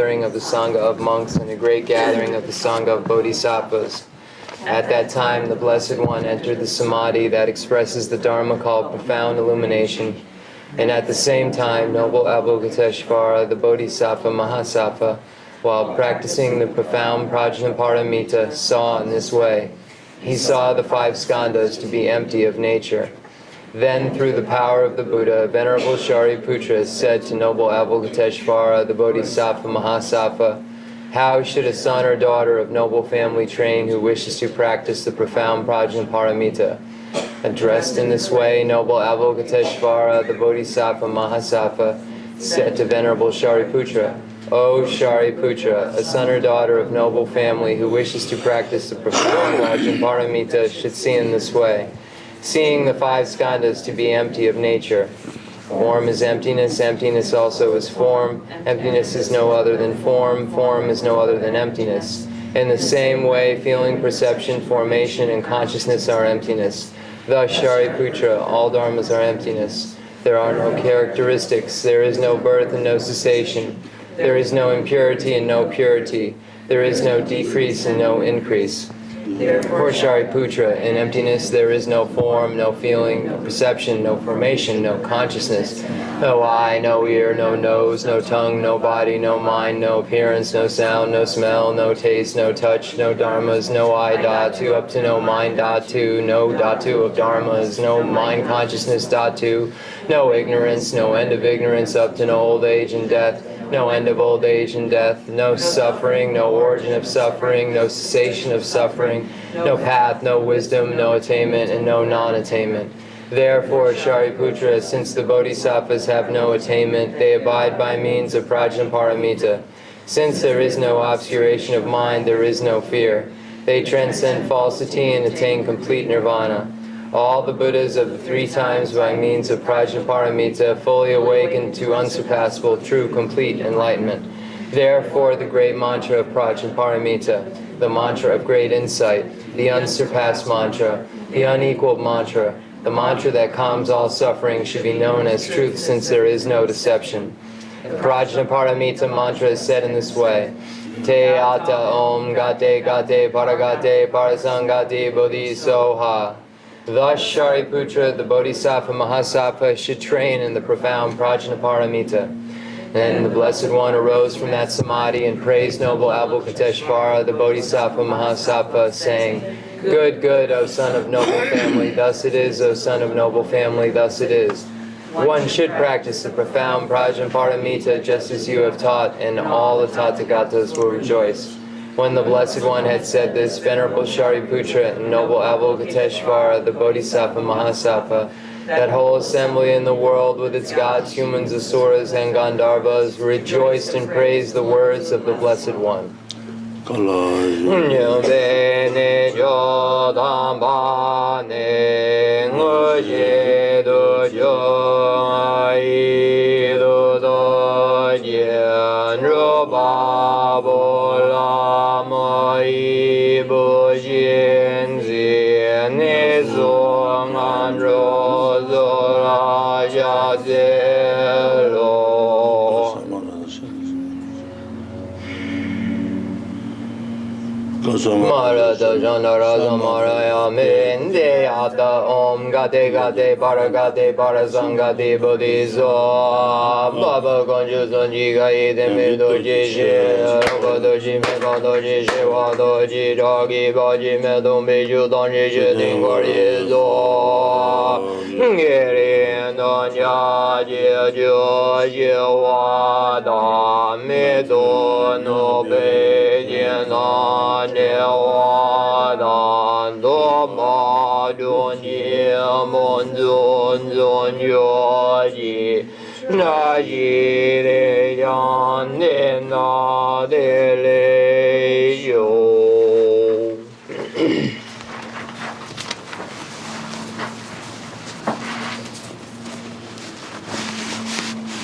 gathering of the Sangha of monks and a great gathering of the Sangha of bodhisattvas. At that time, the Blessed One entered the samadhi that expresses the Dharma called profound illumination. And at the same time, noble Avalokiteshvara, the Bodhisattva Mahasattva, while practicing the profound Prajnaparamita, saw in this way. He saw the 5 skandhas to be empty of nature. Then, through the power of the Buddha, Venerable Shariputra said to noble Avalokiteshvara, the Bodhisattva Mahasattva, how should a son or daughter of noble family train who wishes to practice the profound Prajnaparamita? Addressed in this way, noble Avalokiteshvara, the Bodhisattva Mahasattva, said to Venerable Shariputra, O Shariputra, a son or daughter of noble family who wishes to practice the profound Prajnaparamita should see in this way, seeing the 5 skandhas to be empty of nature. Form is emptiness, emptiness also is form. Emptiness is no other than form, form is no other than emptiness. In the same way, feeling, perception, formation, and consciousness are emptiness. Thus, Shariputra, all dharmas are emptiness. There are no characteristics, there is no birth and no cessation. There is no impurity and no purity. There is no decrease and no increase. For Shariputra, in emptiness there is no form, no feeling, no perception, no formation, no consciousness, no eye, no ear, no nose, no tongue, no body, no mind, no appearance, no sound, no smell, no taste, no touch, no dharmas, no I dhatu up to no mind dhatu, no dhatu of dharmas, no mind consciousness dhatu, no ignorance, no end of ignorance up to no old age and death, no end of old age and death, no suffering, no origin of suffering, no cessation of suffering, no path, no wisdom, no attainment, and no non-attainment. Therefore, Shariputra, since the bodhisattvas have no attainment, they abide by means of Prajnaparamita. Since there is no obscuration of mind, there is no fear. They transcend falsity and attain complete nirvana. All the Buddhas of the 3 times by means of Prajnaparamita fully awaken to unsurpassable, true, complete enlightenment. Therefore, the great mantra of Prajnaparamita, the mantra of great insight, the unsurpassed mantra, the unequaled mantra, the mantra that calms all suffering should be known as truth since there is no deception. The Prajnaparamita mantra is said in this way. Te ata om gate gate paragate parasangate bodhisoha. Thus, Shariputra, the Bodhisattva Mahasattva, should train in the profound Prajnaparamita. Then the Blessed One arose from that samadhi and praised noble Avalokiteshvara, the Bodhisattva Mahasattva, saying, Good, good, O son of noble family, thus it is, O son of noble family, thus it is. One should practice the profound Prajnaparamita just as you have taught, and all the Tathagatas will rejoice. When the Blessed One had said this, Venerable Shariputra and noble Avalokiteshvara, the Bodhisattva Mahasattva, that whole assembly in the world with its gods, humans, asuras, and Gandharvas rejoiced and praised the words of the Blessed One. Marada Jandara Zamaraya Mende Ata Om Gate Gate Paragate Parasangate Bodhiso Baba Gonju Zonji Gaide Mirdoji Rogodoji Megadoji Shivadoji Jagi Baji Medum Biju Donji Shedingwari Zo Giri Nanya Jeju Jewada Medo No Bejena Newadan Doma Dunji Monzun Zun Yoji Naji Reyan Nena Dele Yo.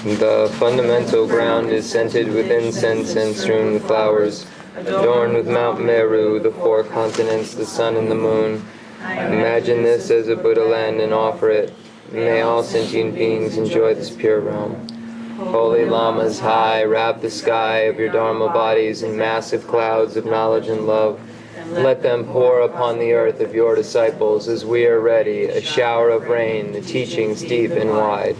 The fundamental ground is scented with incense and strewn with flowers, adorned with Mount Meru, the 4 continents, the sun and the moon. Imagine this as a Buddha land and offer it. May all sentient beings enjoy this pure realm. Holy Lamas high, wrap the sky of your Dharma bodies in massive clouds of knowledge and love. Let them pour upon the earth of your disciples as we are ready, a shower of rain, the teachings deep and wide.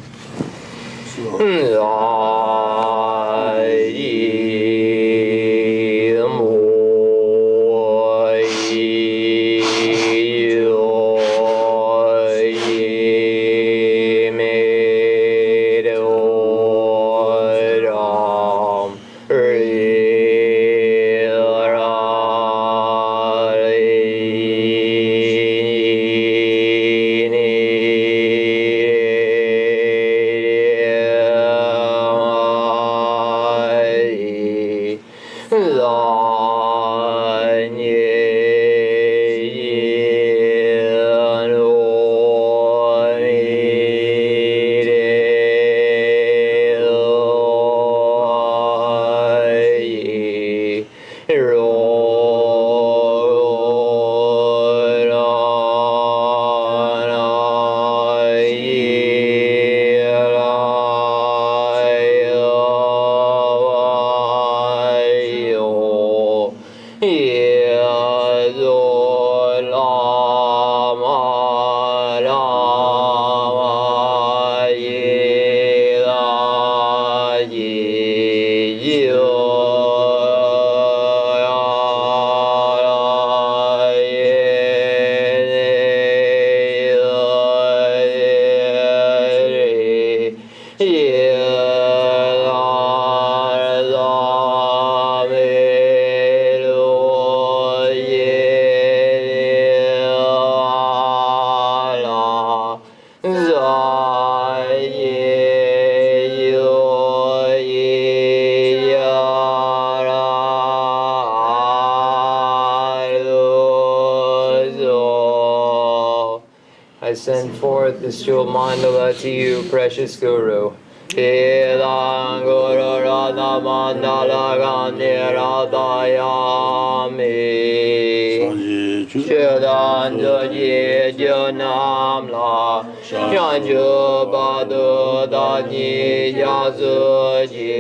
I send forth this jewel mandala to you, precious Guru. Ilang Guru Radha Mandala Gandiradayami Chudan Joji Junamla Yanju Badu Dani Yazuji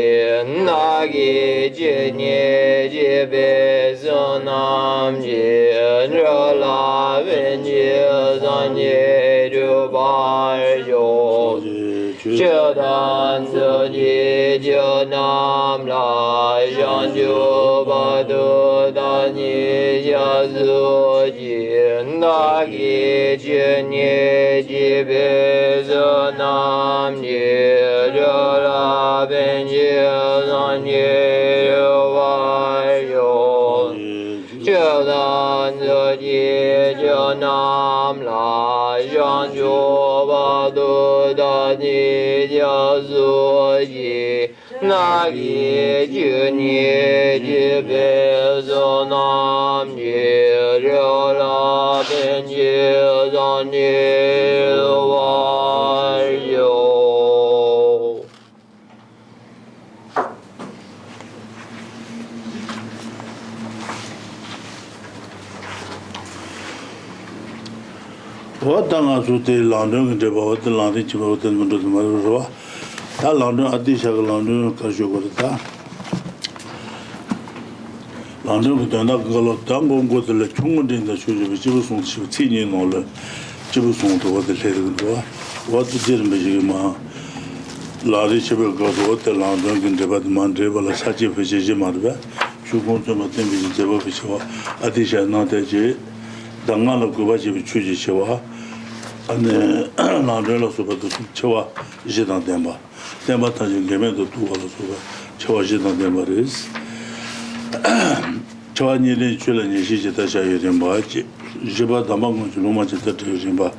Nagi Jinye Jibe Sunam Jin Rola Vinji Zanye Jubar Chudan Joji Junam La Yanju Badu Dani Yazuji Nagi Jinye Jibe Sunam Jin Rola Vinji Zanye Chudan Joji Junam La Yanju Badu Dani Yazuji Nagi Junye Jibe Sunam Jin Rola Vinji Zanye Varyo. What done London, the Bawat London, Chibot and Mundus, that London, Adisha London, Kashogota. London, with another girl of Tango, go to the Chungund in the church, which was on Chutini, or the Chibuson to what the Lady what the Jeremy Larry Chibel got what the London in the Batman table, such a fish, Marva, Chukun to Matin, Jabo, Adisha, not a J. Dangana Kubachi Chuji Chewa and Landrella Super Chewa Jitan Demba. Demba Tajin came to two other Super Chewa Jitan Demba is Chewa Nili Chulan Yishita Yimba, Jiba Damango Lumachita Jimba,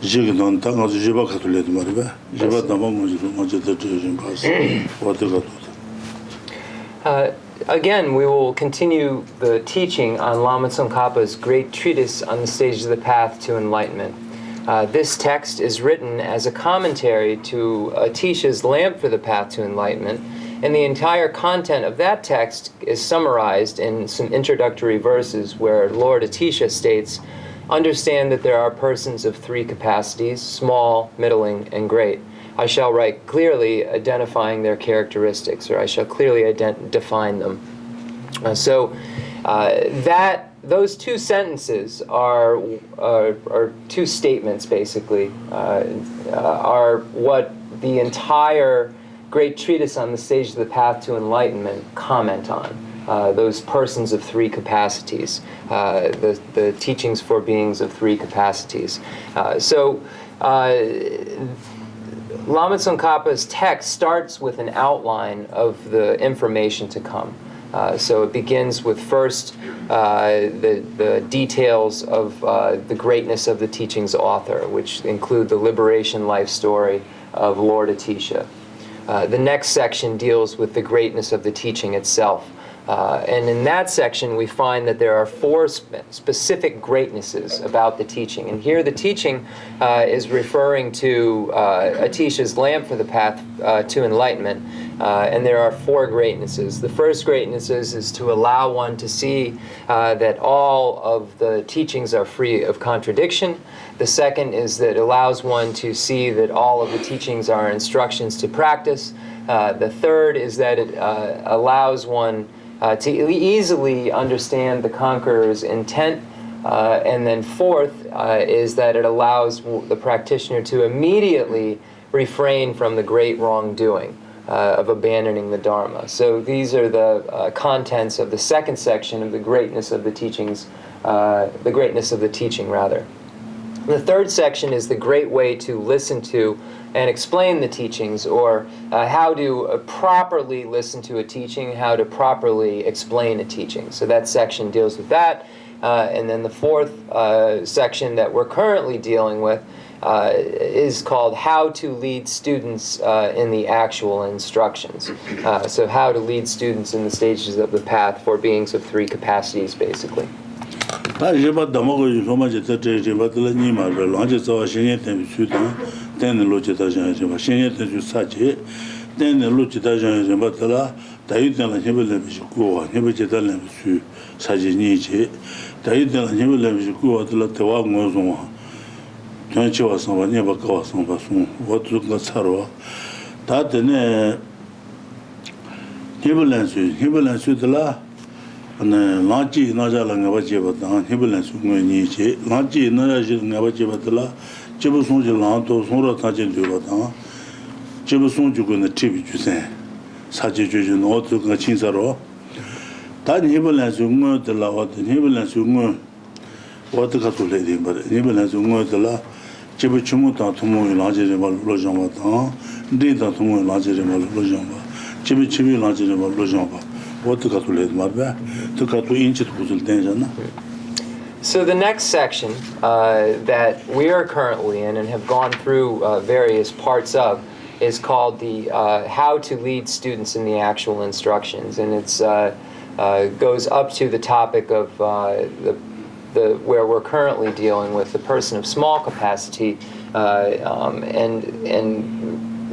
Jigan Tanga Jiba Catulet Mariba, Jiba Damango Lumachita Jimba. What the Again, we will continue the teaching on Lama Tsongkhapa's great treatise on the stages of the path to enlightenment. This text is written as a commentary to Atisha's Lamp for the Path to Enlightenment, and the entire content of that text is summarized in some introductory verses where Lord Atisha states, "Understand that there are persons of three capacities, small, middling, and great. I shall write clearly identifying their characteristics, or I shall clearly define them. Those two sentences are two statements, basically, are what the entire great treatise on the stage of the path to enlightenment comment on. Those persons of three capacities, the teachings for beings of three capacities. Lama Tsongkhapa's text starts with an outline of the information to come. So it begins with first the details of the greatness of the teaching's author, which include the liberation life story of Lord Atisha. The next section deals with the greatness of the teaching itself. And in that section, we find that there are four specific greatnesses about the teaching. And here the teaching is referring to Atisha's lamp for the path to enlightenment. And there are four greatnesses. The first greatness is to allow one to see that all of the teachings are free of contradiction. The second is that it allows one to see that all of the teachings are instructions to practice. The third is that it allows one to easily understand the conqueror's intent. And then fourth is that it allows the practitioner to immediately refrain from the great wrongdoing of abandoning the Dharma. So these are the contents of the second section of the greatness of the teachings, the greatness of the teaching, rather. The third section is the great way to listen to and explain the teachings, or how to properly listen to a teaching, how to properly explain a teaching. So that section deals with that. And then the fourth section that we're currently dealing with is called How to Lead Students in the Actual Instructions. So how to lead students in the stages of the path for beings of three capacities, basically. Lanchi Najala Navajebatan, Hibbelans Nichi, Lanchi Naja Navajebatala, Chibusunji Lanto, Sura Tajin Dubatan, Chibusunju in the Tibijusan, Sajijujan, Otu Chinsaro. That Hibbelans Unga de la Wat, Hibbelans Unga, what the Catulating, but Hibbelans Unga de la Chibuchumuta Tumu Lajima Lojambatan, Dita Tumu Lajima Lojamba, Chibichibi Lajima Lojamba. So the next section that we are currently in and have gone through various parts of is called the How to Lead Students in the Actual Instructions, and it's goes up to the topic of where we're currently dealing with the person of small capacity, and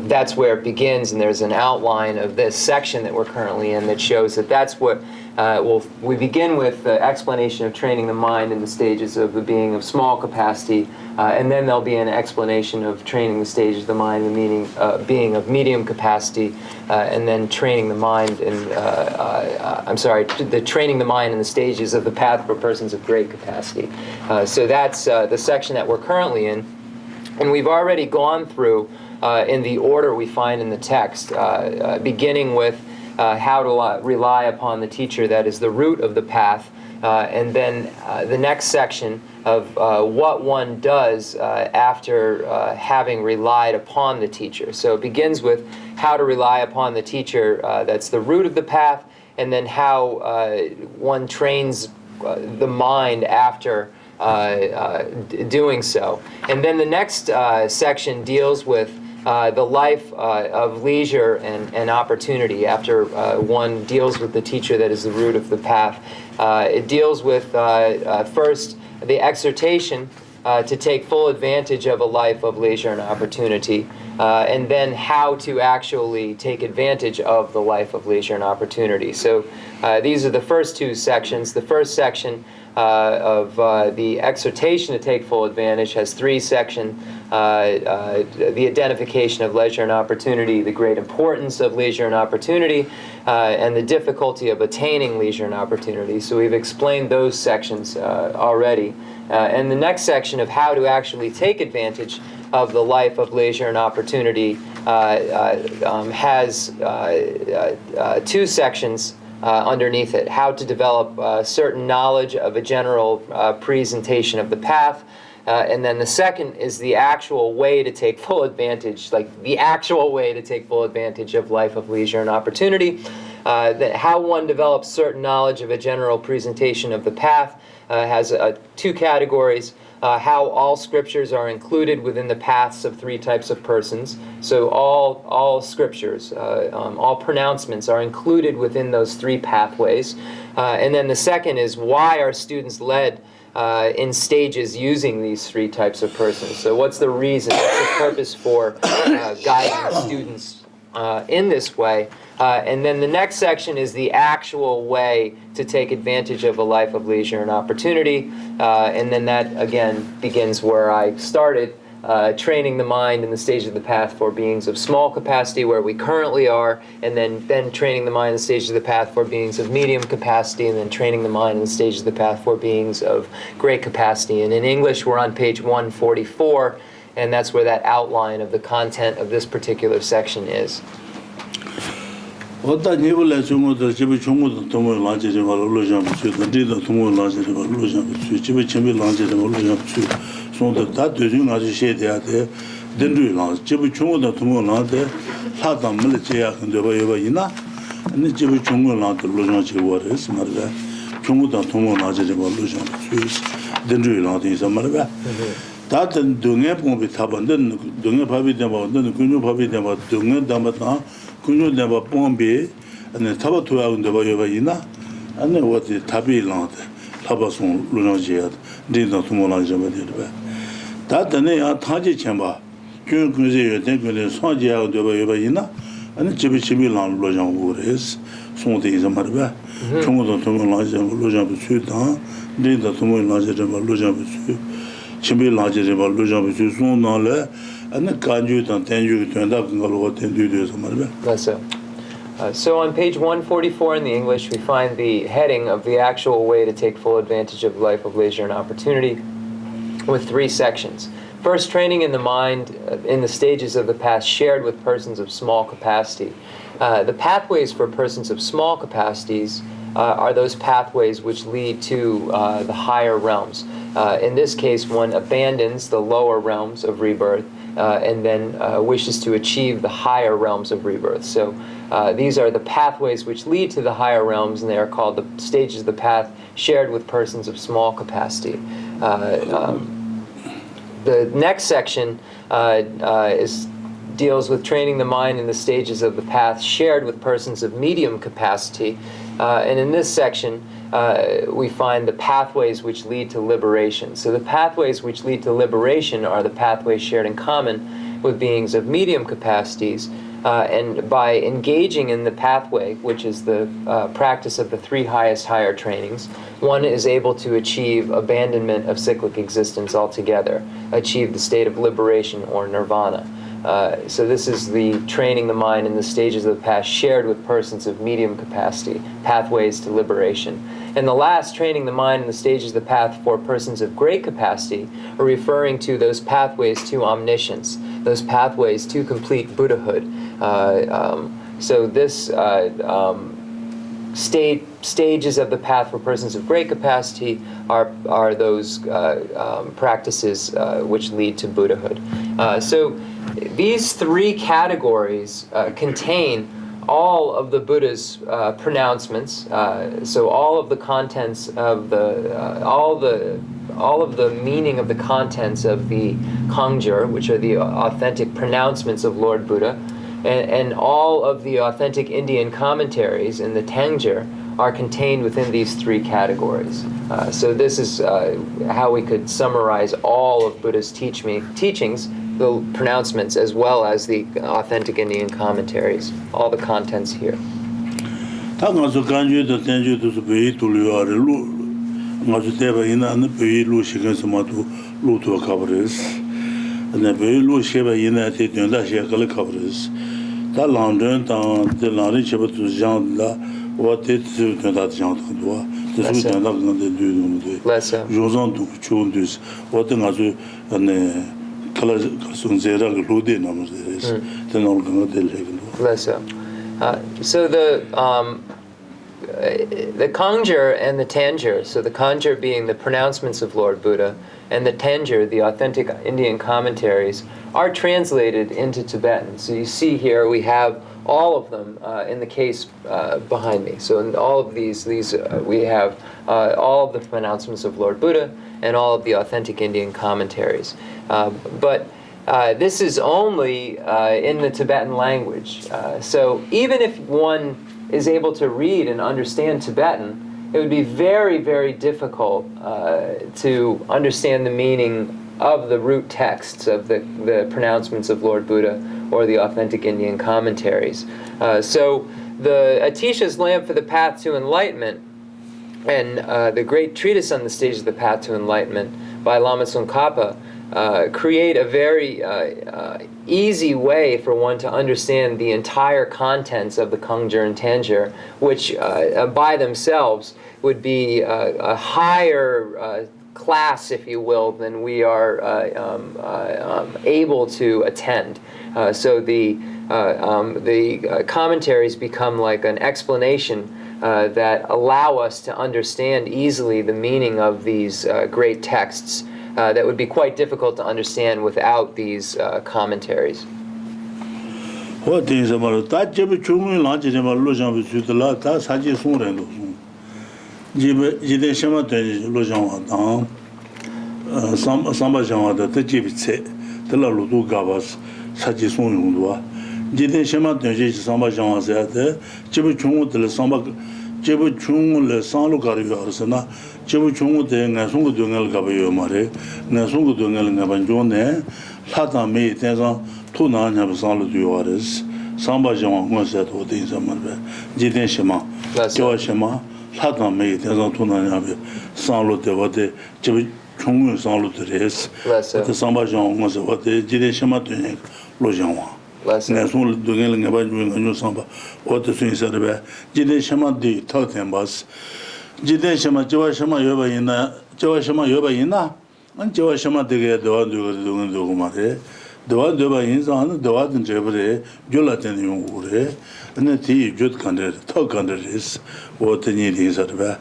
that's where it begins, and there's an outline of this section that we're currently in that shows that that's what we begin with the explanation of training the mind in the stages of the being of small capacity, and then there'll be an explanation of training the stages of the mind, the being of medium capacity, and then training the mind in training the mind in the stages of the path for persons of great capacity. So that's the section that we're currently in, and we've already gone through in the order we find in the text, beginning with how to rely upon the teacher, that is the root of the path, and then the next section of what one does after having relied upon the teacher. So it begins with how to rely upon the teacher, that's the root of the path, and then how one trains the mind after doing so. And then the next section deals with the life of leisure and opportunity after one deals with the teacher that is the root of the path. It deals with first the exhortation to take full advantage of a life of leisure and opportunity. and then how to actually take advantage of the life of leisure and opportunity. So these are the first two sections. The first section of the exhortation to take full advantage has three sections. The identification of leisure and opportunity, the great importance of leisure and opportunity, and the difficulty of attaining leisure and opportunity. So we've explained those sections already. And the next section of how to actually take advantage of the life of leisure and opportunity has two sections underneath it. How to develop certain knowledge of a general presentation of the path. And then the second is the actual way to take full advantage, like the actual way to take full advantage of life of leisure and opportunity. How one develops certain knowledge of a general presentation of the path has two categories. How all scriptures are included within the paths of three types of persons. So all scriptures, all pronouncements are included within those three pathways. And then the second is why are students led in stages using these three types of persons. So what's the reason, what's the purpose for guiding students in this way? And then the next section is the actual way to take advantage of a life of leisure and opportunity. And then that, again, begins where I started, training the mind in the stage of the path for beings of small capacity, where we currently are, and then training the mind in the stages of the path for beings of medium capacity, and then training the mind in the stages of the path for beings of great capacity. And in English, we're on page 144, and that's where that outline of the content of this particular section is. 어떤 일을 중국도 집에 중국도 동을 라지지 말로 좀 주던데도 동을 라지지 말로 좀 집에 집에 라지지 말로 좀 손도 다 되중 아주 셔야 돼 된줄 라 집에 중국도 동을 라데 사담을 제야 근데 봐 이나 아니 집에 중국 라도 로좀 지워res 말가 중국도 동을 라지지 말로 좀 된줄 라도 있어 말가 다든 동에 보면 타번든 동에 밥이 되면 근육 밥이 되면 동에 담았다 kunyo neba pombi ane taba tuya ndeba yoba ina ane wati tabi lante taba song luno jiya dinda tumo lan jama dirba ta dane ya taji chenba kyun kunze yo den kunze song jiya ndeba yoba ina ane jibi jibi lan lo jang ures song de izama dirba chungo da tumo lan jama lo jang bu dan dinda tumo lan jama lo jang bu jibi lan jama lo jang bu song na le. So on page 144 in the English, we find the heading of the actual way to take full advantage of life of leisure and opportunity with three sections. First, training in the mind in the stages of the path shared with persons of small capacity. The pathways for persons of small capacities are those pathways which lead to the higher realms. In this case, one abandons the lower realms of rebirth and then wishes to achieve the higher realms of rebirth. So these are the pathways which lead to the higher realms, and they are called the stages of the path shared with persons of small capacity. The next section deals with training the mind in the stages of the path shared with persons of medium capacity. And in this section, we find the pathways which lead to liberation. So the pathways which lead to liberation are the pathways shared in common with beings of medium capacities. And by engaging in the pathway, which is the practice of the three highest higher trainings, one is able to achieve abandonment of cyclic existence altogether, achieve the state of liberation or nirvana. So this is the training the mind in the stages of the path shared with persons of medium capacity, pathways to liberation. And the last, training the mind in the stages of the path for persons of great capacity, are referring to those pathways to omniscience, those pathways to complete Buddhahood. So this stages of the path for persons of great capacity are those practices which lead to Buddhahood. So these three categories contain all of the Buddha's pronouncements. So all of the contents of all of the meaning of the contents of the Kangjur, which are the authentic pronouncements of Lord Buddha, and all of the authentic Indian commentaries in the Tangjur are contained within these three categories. So this is how we could summarize all of Buddha's teachings the pronouncements as well as the authentic Indian commentaries, all the contents here. 다 가서 간주도 텐주도 베이 돌려를 루 가서 대바 이나는 베이 루 시간서마도 루도 커버스 네 베이 루 시바 이나테 된다 시작을 커버스 다 런던 다 라리 쳐부터 장다 와테트 된다 장도와 그래서 된다 근데 두는데 조선도 좋은데스 어떤 아주 네 칼라 손제라 루데 나무스 되는 거 Lesso. So the Kangjur and the Tanjur, so the Kangjur being the pronouncements of Lord Buddha, and the Tanjur, the authentic Indian commentaries, are translated into Tibetan. So you see here we have all of them in the case behind me. So in all of these we have all of the pronouncements of Lord Buddha and all of the authentic Indian commentaries. But this is only in the Tibetan language. So even if one is able to read and understand Tibetan, it would be very, very difficult to understand the meaning of the root texts of the pronouncements of Lord Buddha or the authentic Indian commentaries. So the Atisha's Lamp for the Path to Enlightenment and the great treatise on the stage of the Path to Enlightenment by Lama Tsongkhapa create a very easy way for one to understand the entire contents of the Kangjur and Tanjur, which by themselves would be a higher class, if you will, than we are able to attend. So the commentaries become like an explanation that allow us to understand easily the meaning of these great texts. That would be quite difficult to understand without these commentaries. What is about that? Jibby Chumi, Lodge, and Lujan with the lot, that's Haji Suren. Jide Shema, Lujan, Samba Jama, the Jibit said, the Lalu Gavas, Saji Sunua. Jide Shema, Samba Jama said, Jibby Chung, the Samba, Jibby Chung, the San Lucario, Jibby Chung, the Nasungu Dungal Gabayo Mare, Nasungu Dungal Nabanjone, Lata May, Tenzan, Tuna, have San Luduaris, Samba Jama, one set of things, Jide Shema, Joa Shema, Lata May, Tenzan, Tuna, have San Lude, Jibby Chung, San Luteres, the Samba Jama, was what the Jide Shema Tunik, Lojanwa. National doing about doing Samba, what the things said about Jide Shema di Totembas. Jide Shema, Joa Shema Yoba Ina, Joa Shema Yoba Ina, and Joa Shema to get the one doing the Gumare, the one Doba Inzan, the one in Jebre, Julatin Ure, and the tea, Jut Country, Talk Country is what the need is at the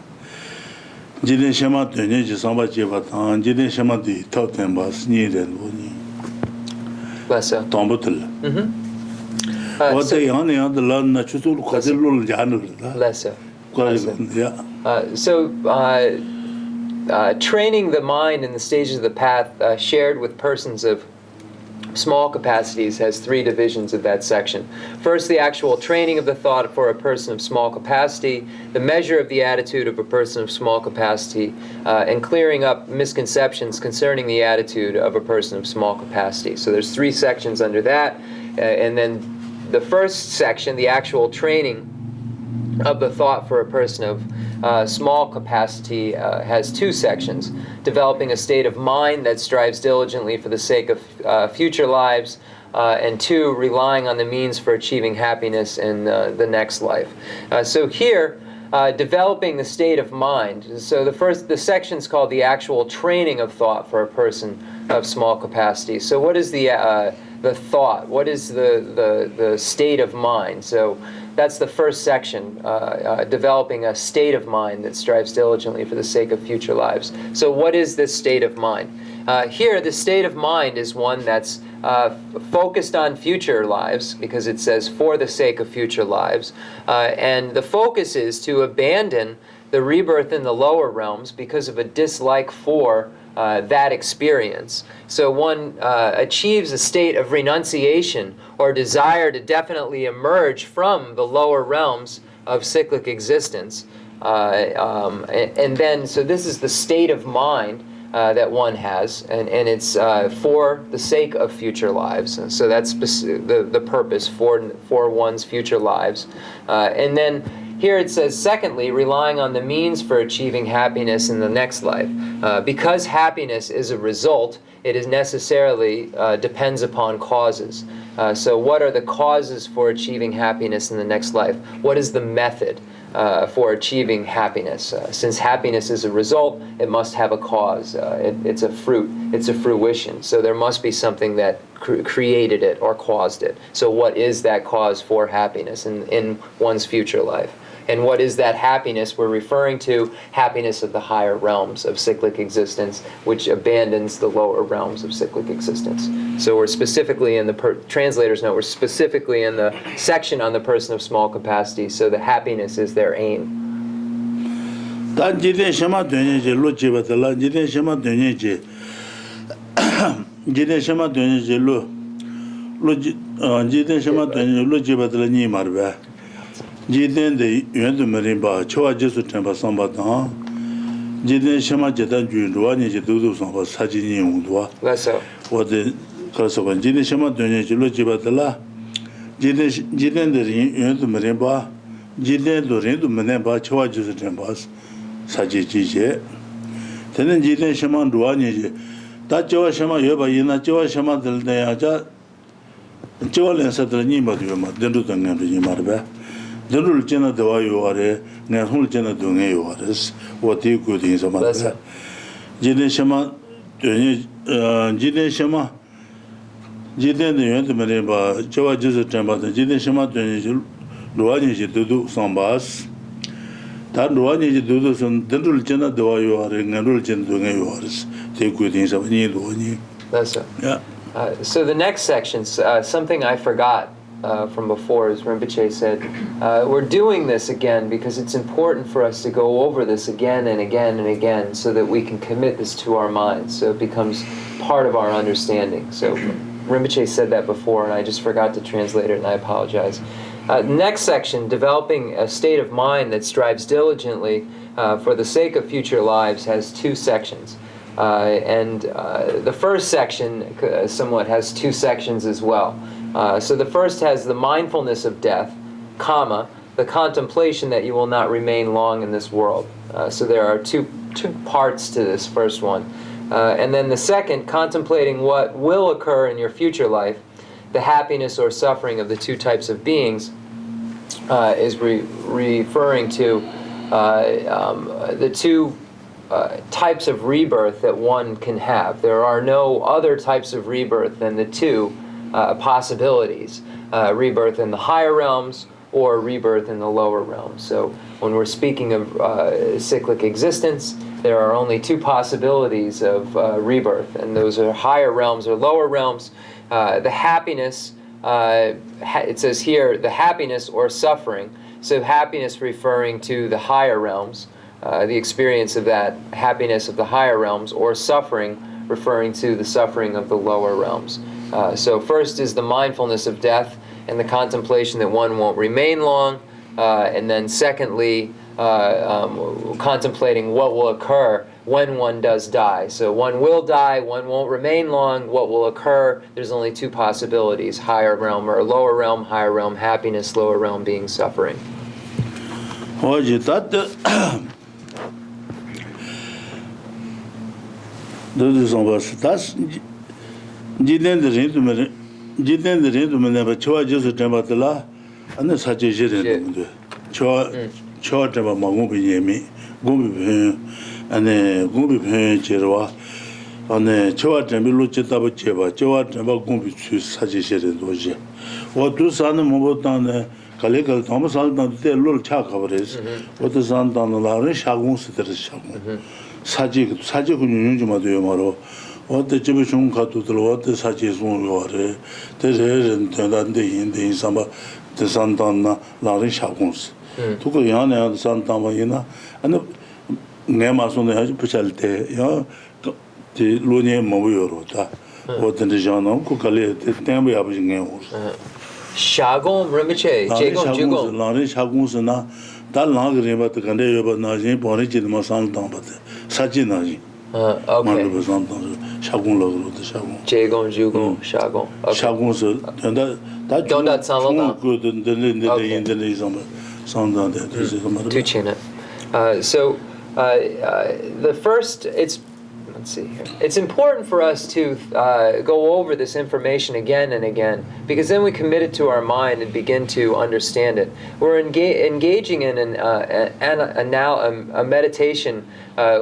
Jide Shema to Niji Samba Jivatan, Jide Shema di Totembas, needed Wuni. Tombutul. What they only on the learn natural Quadril Janel. So, training the mind in the stages of the path shared with persons of small capacities has three divisions of that section. First, the actual training of the thought for a person of small capacity, the measure of the attitude of a person of small capacity, and clearing up misconceptions concerning the attitude of a person of small capacity. So there's three sections under that, and then the first section, the actual training of the thought for a person of small capacity, has two sections: developing a state of mind that strives diligently for the sake of future lives, and two, relying on the means for achieving happiness in the next life. So here, developing the state of mind. So the section's called the actual training of thought for a person of small capacity. So what is the thought? What is the state of mind? So that's the first section, developing a state of mind that strives diligently for the sake of future lives. So what is this state of mind? Here, the state of mind is one that's focused on future lives, because it says for the sake of future lives. And the focus is to abandon the rebirth in the lower realms because of a dislike for that experience. So one achieves a state of renunciation or desire to definitely emerge from the lower realms of cyclic existence. And then, so this is the state of mind that one has, and it's for the sake of future lives. And so that's the purpose for one's future lives. And then here it says, secondly, relying on the means for achieving happiness in the next life. Because happiness is a result, it is necessarily depends upon causes. So what are the causes for achieving happiness in the next life? What is the method for achieving happiness? Since happiness is a result, it must have a cause. It's a fruit. It's a fruition. So there must be something that created it or caused it. So what is that cause for happiness in one's future life? And what is that happiness? We're referring to happiness of the higher realms of cyclic existence, which abandons the lower realms of cyclic existence. So we're specifically in the translator's note, we're specifically in the section on the person of small capacity, so the happiness is their aim. Jiden de yuandu marimba, chowa jesu tenpa samba tang, jiden shema jetan juin duwa, nye je dudu samba saji nye yung duwa. Wade karasakwan, jiden shema dunya je lo jiba tala, jiden de yuandu marimba, jiden do rindu marimba, chowa jesu tenpa saji jije. Tenen jiden shema duwa nye je, ta chowa shema yoba yina, chowa shema dala daya ja, chowa lensa dala nyingba duwa ma, dendu tangan du nyingba raba. Denul jena dewa yuware, nganhul jena dunga yuwares, wati kudin samadha. Jiden shema, jiden shema, jiden de yuantu marimba, chawa jisu tenpa, jiden shema luwa nyeji dudu sambas. Ta luwa nyeji dudu san, denul jena dewa yuware, nganhul jena dunga yuwares, te kudin samadha, nyi luwa nyi. That's it. Yeah. So the next section, something I forgot from before, as Rinpoche said, we're doing this again because it's important for us to go over this again and again and again so that we can commit this to our minds, so it becomes part of our understanding. So Rinpoche said that before, and I just forgot to translate it, and I apologize. Next section, developing a state of mind that strives diligently for the sake of future lives, has two sections. And the first section somewhat has two sections as well. So the first has the mindfulness of death, comma, the contemplation that you will not remain long in this world. So there are two parts to this first one. And then the second, contemplating what will occur in your future life, the happiness or suffering of the two types of beings, is referring to the two types of rebirth that one can have. There are no other types of rebirth than the two possibilities, rebirth in the higher realms or rebirth in the lower realms. So when we're speaking of cyclic existence, there are only two possibilities of rebirth, and those are higher realms or lower realms. The happiness, it says here, the happiness or suffering. So happiness referring to the higher realms, the experience of that happiness of the higher realms, or suffering referring to the suffering of the lower realms. So first is the mindfulness of death and the contemplation that one won't remain long, and then secondly, contemplating what will occur when one does die. So one will die, one won't remain long. What will occur? There's only two possibilities, higher realm or lower realm, higher realm happiness, lower realm being suffering. Jiden de rindu mene chowa jesu tenpa tala, ane sache je rindu. Chowa tenpa ma gumbi nyemi, gumbi pen jirwa, ane chowa tenpi lo chetabu cheba, chowa tenpa gumbi tsu sache je rindu je. Wadu sanu mabu tanga, kali tama sanu tanga te lol cha kabares, wadu sanu tanga la rin shagung sitere shagung. Sache ku nyungi ma duyo maro, wate chibi shung katu tala wate sache sung yuwaare, te re rin tendan de yin samba, te san tanga la rin shagung si. Tuka yana yana san tanga yina, ane ngay ma sung de haji puchal te, ya te lo nye mabu yoro ta, wate ne jana ku kali te tenba yabu ngay wos. Shagong Rinpoche, Jegong Jugong. La rin shagung si na, da lang rin ba te kande yoba na jin, pari jin ma san tanga ba te, sache na jin. Okay. Jaegong, Jugong, Shagong. So the first, let's see here. It's important for us to go over this information again and again, because then we commit it to our mind and begin to understand it. We're engaging in a meditation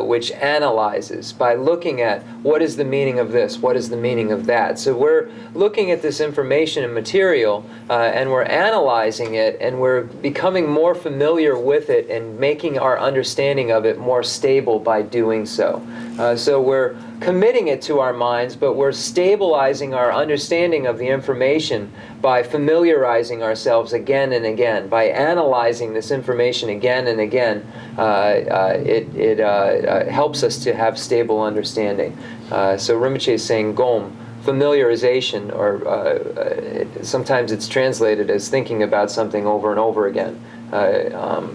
which analyzes by looking at what is the meaning of this, what is the meaning of that. So we're looking at this information and material, and we're analyzing it, and we're becoming more familiar with it and making our understanding of it more stable by doing so. So we're committing it to our minds, but we're stabilizing our understanding of the information by familiarizing ourselves again and again, by analyzing this information again and again. It helps us to have stable understanding. So Rinpoche is saying Gom, familiarization, or sometimes it's translated as thinking about something over and over again.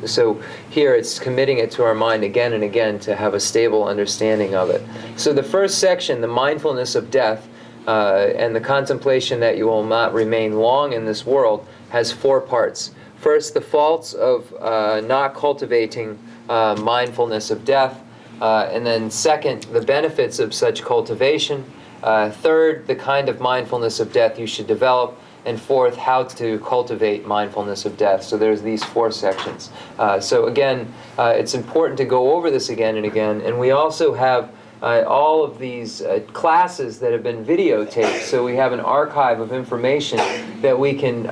So here it's committing it to our mind again and again to have a stable understanding of it. So the first section, the mindfulness of death, and the contemplation that you will not remain long in this world, has 4 parts. First, the faults of not cultivating mindfulness of death, and then second, the benefits of such cultivation. Third, the kind of mindfulness of death you should develop. And fourth, how to cultivate mindfulness of death. So there's these 4 sections. So again, it's important to go over this again and again. And we also have all of these classes that have been videotaped. So we have an archive of information that we can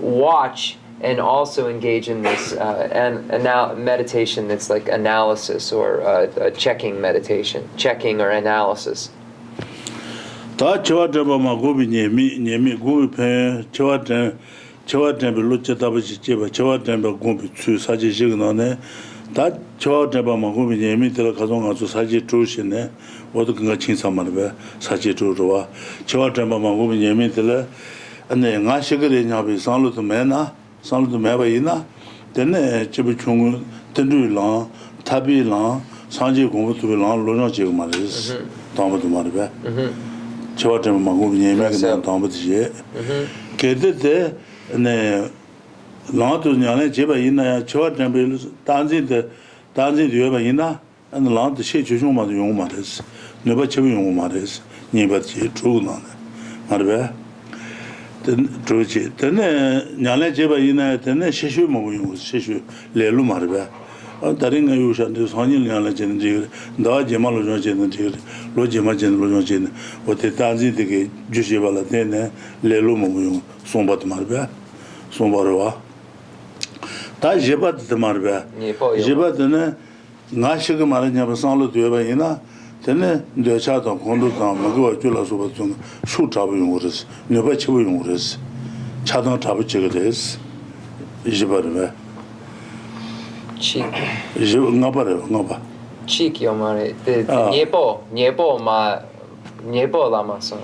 watch and also engage in this meditation that's like analysis, or checking meditation, checking or analysis. 다 저와드바마 고비 녜미 고비 페 저와드베 로체다버지 제바 저와드베 고비 추 사지 지그나네 다 저와드바마 고비 녜미들 가정 아주 사지 조시네 모두 그가 친사만베 사지 조로와 저와드바마 고비 녜미들 안에 나시그레 냐비 산로도 매바이나 데네 집이 총 든두랑 타비랑 산지 공부도랑 로나 지고 말이스 담도 말베 저한테만 마고 예매가 담보지. 그때 네 라도냐네 제가 있나야 저한테 단지 되어 있나? 안 라도 시 조종마도 용마です. 내가 저 용마です. 니버지 주고나네. 말베. 저지. 근데 냐네 제가 있나야 되네 시슈 먹고 용 시슈 레루 말베. 다른 거 요새는 선일 냐라지는 지 나 제말로 저지는 지 로제마진 로저진 어때 단지되게 주시발라 되네 레로 먹고 손바도 말베 손바로와 다 제바도 말베 제바드네 나시가 말하냐면 상로 되어봐이나 되네 되차도 공도도 먹고 줄어서 좀 수잡을 용으로서 내가 치고 용으로서 차도 잡을 됐어 이제바르베 Cheek. ngaba. Cheek yomare. Niepo lama so.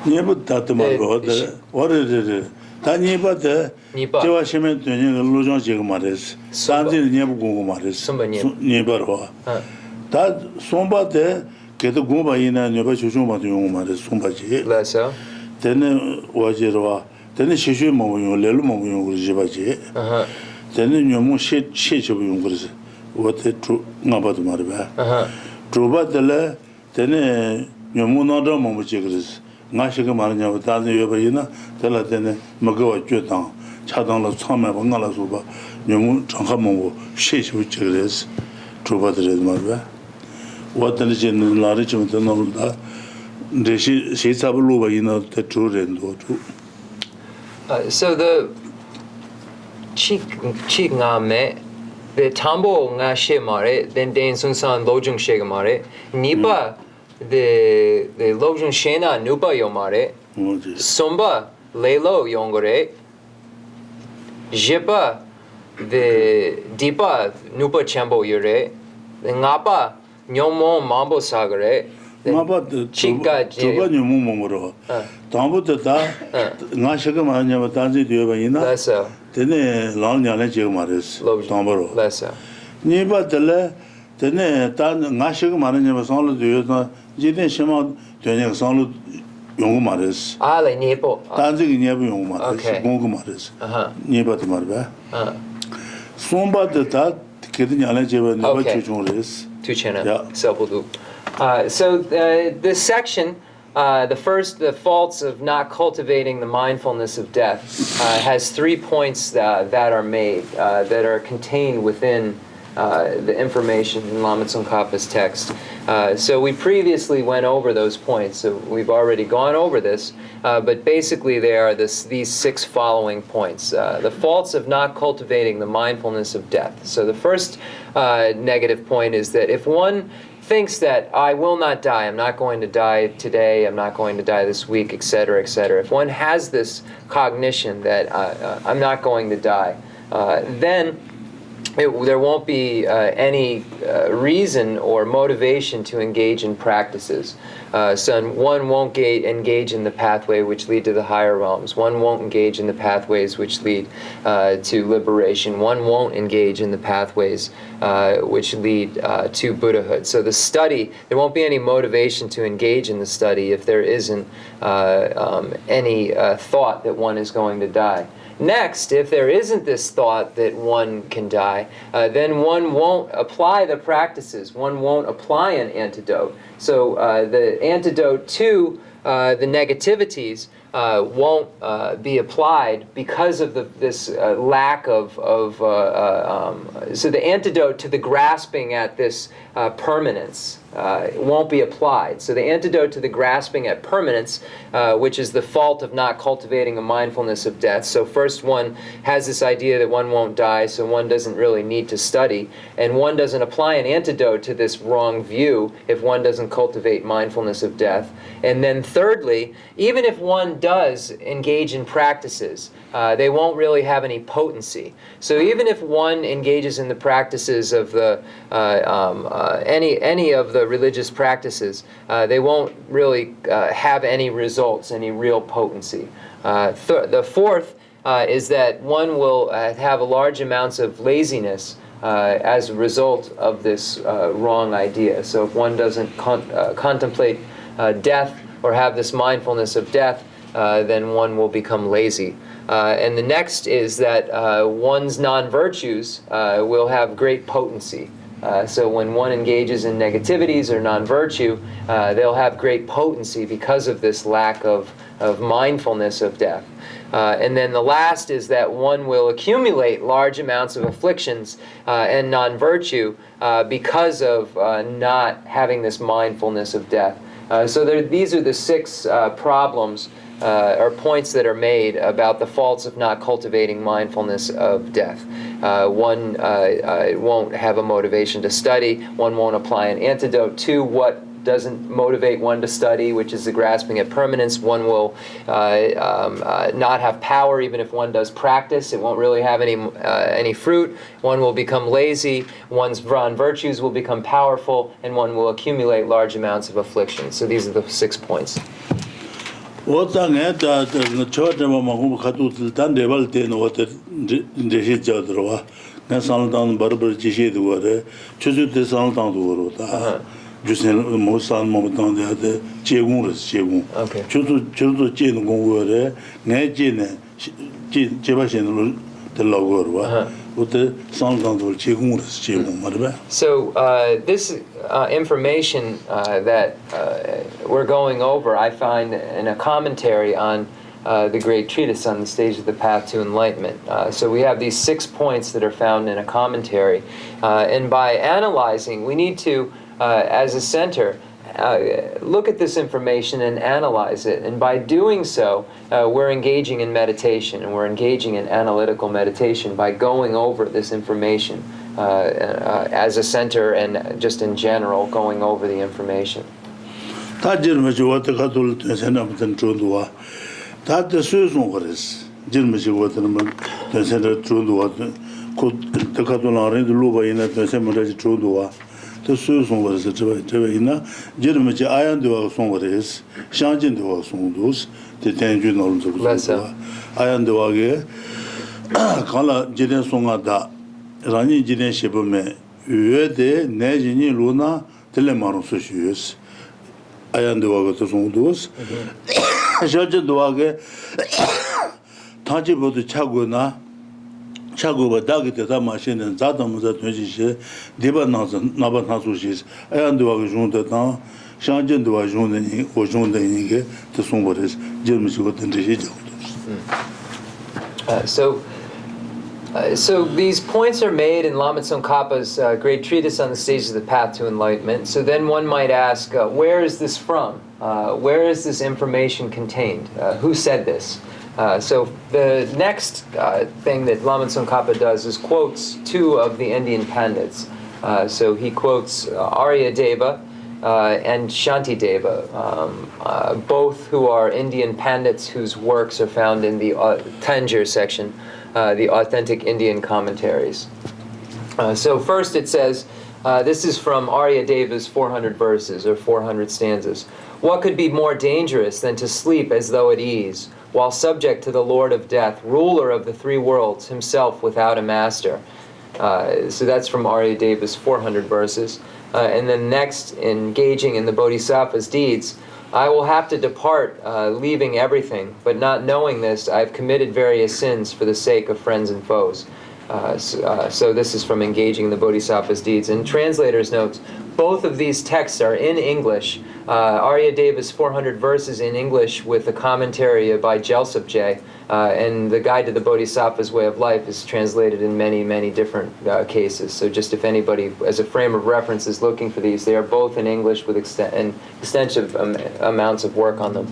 Niepo tatmargo. Ore ta niepo de. Jewa shime tönye lojong jig mares. Sanji niepo gongo mares. Niepo ro. Ta somba de kedo gomba ina niepo chuchuma de yong mares somba ji. La so. Tene wajirwa. Tene shishu mo yong lelu mo yong jiba ji. Then you must shit of youngers. What the true Nabad Marba. Truba de la, then you monodom of jiggers. Nashika Marina with Tazi Yobaina, tell us then Mago Jutan, Chadan of Sama Bangala Suba, Yamu Chanhamo, shit with jiggers. Truba de Marba. What the legend in La Richmond and all that? The sheets of Luba in the true end or two. So the cheek nga me the tambo nga she mare then den sun san lojung she mare nipa the lojung shena nupa yo mare somba lelo yongore jepa the dipa nupa chambo yure ngapa nyomo mambo sagare Mabad Chuba Mumoro. Tambuta Nashaka Manya Tanzi Dubaina, then Long Yana Maris, Tamboro. Niba Tele, Then I should manage a solid do you didn't shim doing a solid young matters. Ah, like Nepo. Dancing never young matters, Okay. Bongo matters, near the Marba. Somba the tat, getting a legend never Okay. choose. To Chena. Yeah. So this section, the faults of not cultivating the mindfulness of death, has 3 points that are made, that are contained within the information in Lama Tsongkhapa's text. So we previously went over those points, so we've already gone over this, but basically they are these 6 following points. The faults of not cultivating the mindfulness of death. So the first negative point is that if one thinks that I will not die, I'm not going to die today, I'm not going to die this week, etc., etc. If one has this cognition that I'm not going to die, then there won't be any reason or motivation to engage in practices. So one won't engage in the pathway which lead to the higher realms. One won't engage in the pathways which lead to liberation. One won't engage in the pathways which lead to Buddhahood. So the study, there won't be any motivation to engage in the study if there isn't any thought that one is going to die. Next, if there isn't this thought that one can die, then one won't apply the practices. One won't apply an antidote. So the antidote to the negativities won't be applied because of this lack of so the antidote to the grasping at this permanence won't be applied. So the antidote to the grasping at permanence, which is the fault of not cultivating a mindfulness of death. So first one has this idea that one won't die, so one doesn't really need to study, and one doesn't apply an antidote to this wrong view if one doesn't cultivate mindfulness of death. And then thirdly, even if one does engage in practices, they won't really have any potency. So even if one engages in the practices of the any of the religious practices, they won't really have any results, any real potency. The fourth is that one will have large amounts of laziness as a result of this wrong idea. So if one doesn't contemplate death or have this mindfulness of death, then one will become lazy. And the next is that one's non-virtues will have great potency. So when one engages in negativities or non-virtue, they'll have great potency because of this lack of mindfulness of death. And then the last is that one will accumulate large amounts of afflictions and non-virtue because of not having this mindfulness of death. So these are the 6 problems or points that are made about the faults of not cultivating mindfulness of death. One won't have a motivation to study. One won't apply an antidote to what doesn't motivate one to study, which is the grasping at permanence. One will not have power even if one does practice. It won't really have any fruit. One will become lazy. One's virtues will become powerful, and one will accumulate large amounts of affliction. So these are the 6 points. So this information that we're going over, I find in a commentary on the great treatise on the stage of the path to enlightenment. So we have these 6 points that are found in a commentary, and by analyzing, we need to, as a center, look at this information and analyze it. And by doing so, we're engaging in meditation, and we're engaging in analytical meditation by going over this information as a center and just in general, going over the information. 유에데 내진이 루나 텔레마로 소시스 아얀도와가 송도스 저저도와게 타지보도 차고나 차고바 다기다 마시는 자담자 되지시 디바나서 나바나소시 아얀도와가 중도다 샹전도와 중도니 오중도니게 또 송버스 jerm시고 된지죠. So these points are made in Lama Tsongkhapa's great treatise on the stages of the path to enlightenment. So then one might ask, where is this from? Where is this information contained? Who said this? So the next thing that Lama Tsongkhapa does is quotes two of the Indian Pandits. So he quotes Aryadeva and Shantideva, both who are Indian Pandits whose works are found in the Tanjir section, the authentic Indian commentaries. So first it says, this is from Aryadeva's 400 verses, or 400 stanzas. What could be more dangerous than to sleep as though at ease, while subject to the Lord of Death, ruler of the three worlds, himself without a master? So that's from Aryadeva's 400 verses. And then next, engaging in the Bodhisattva's deeds, I will have to depart, leaving everything, but not knowing this, I've committed various sins for the sake of friends and foes. So this is from engaging in the Bodhisattva's deeds. And translator's notes, both of these texts are in English. Aryadeva's 400 verses in English with a commentary by Gyaltsab, and the Guide to the Bodhisattva's Way of Life is translated in many, many different cases. So just if anybody, as a frame of reference, is looking for these, they are both in English with extensive amounts of work on them.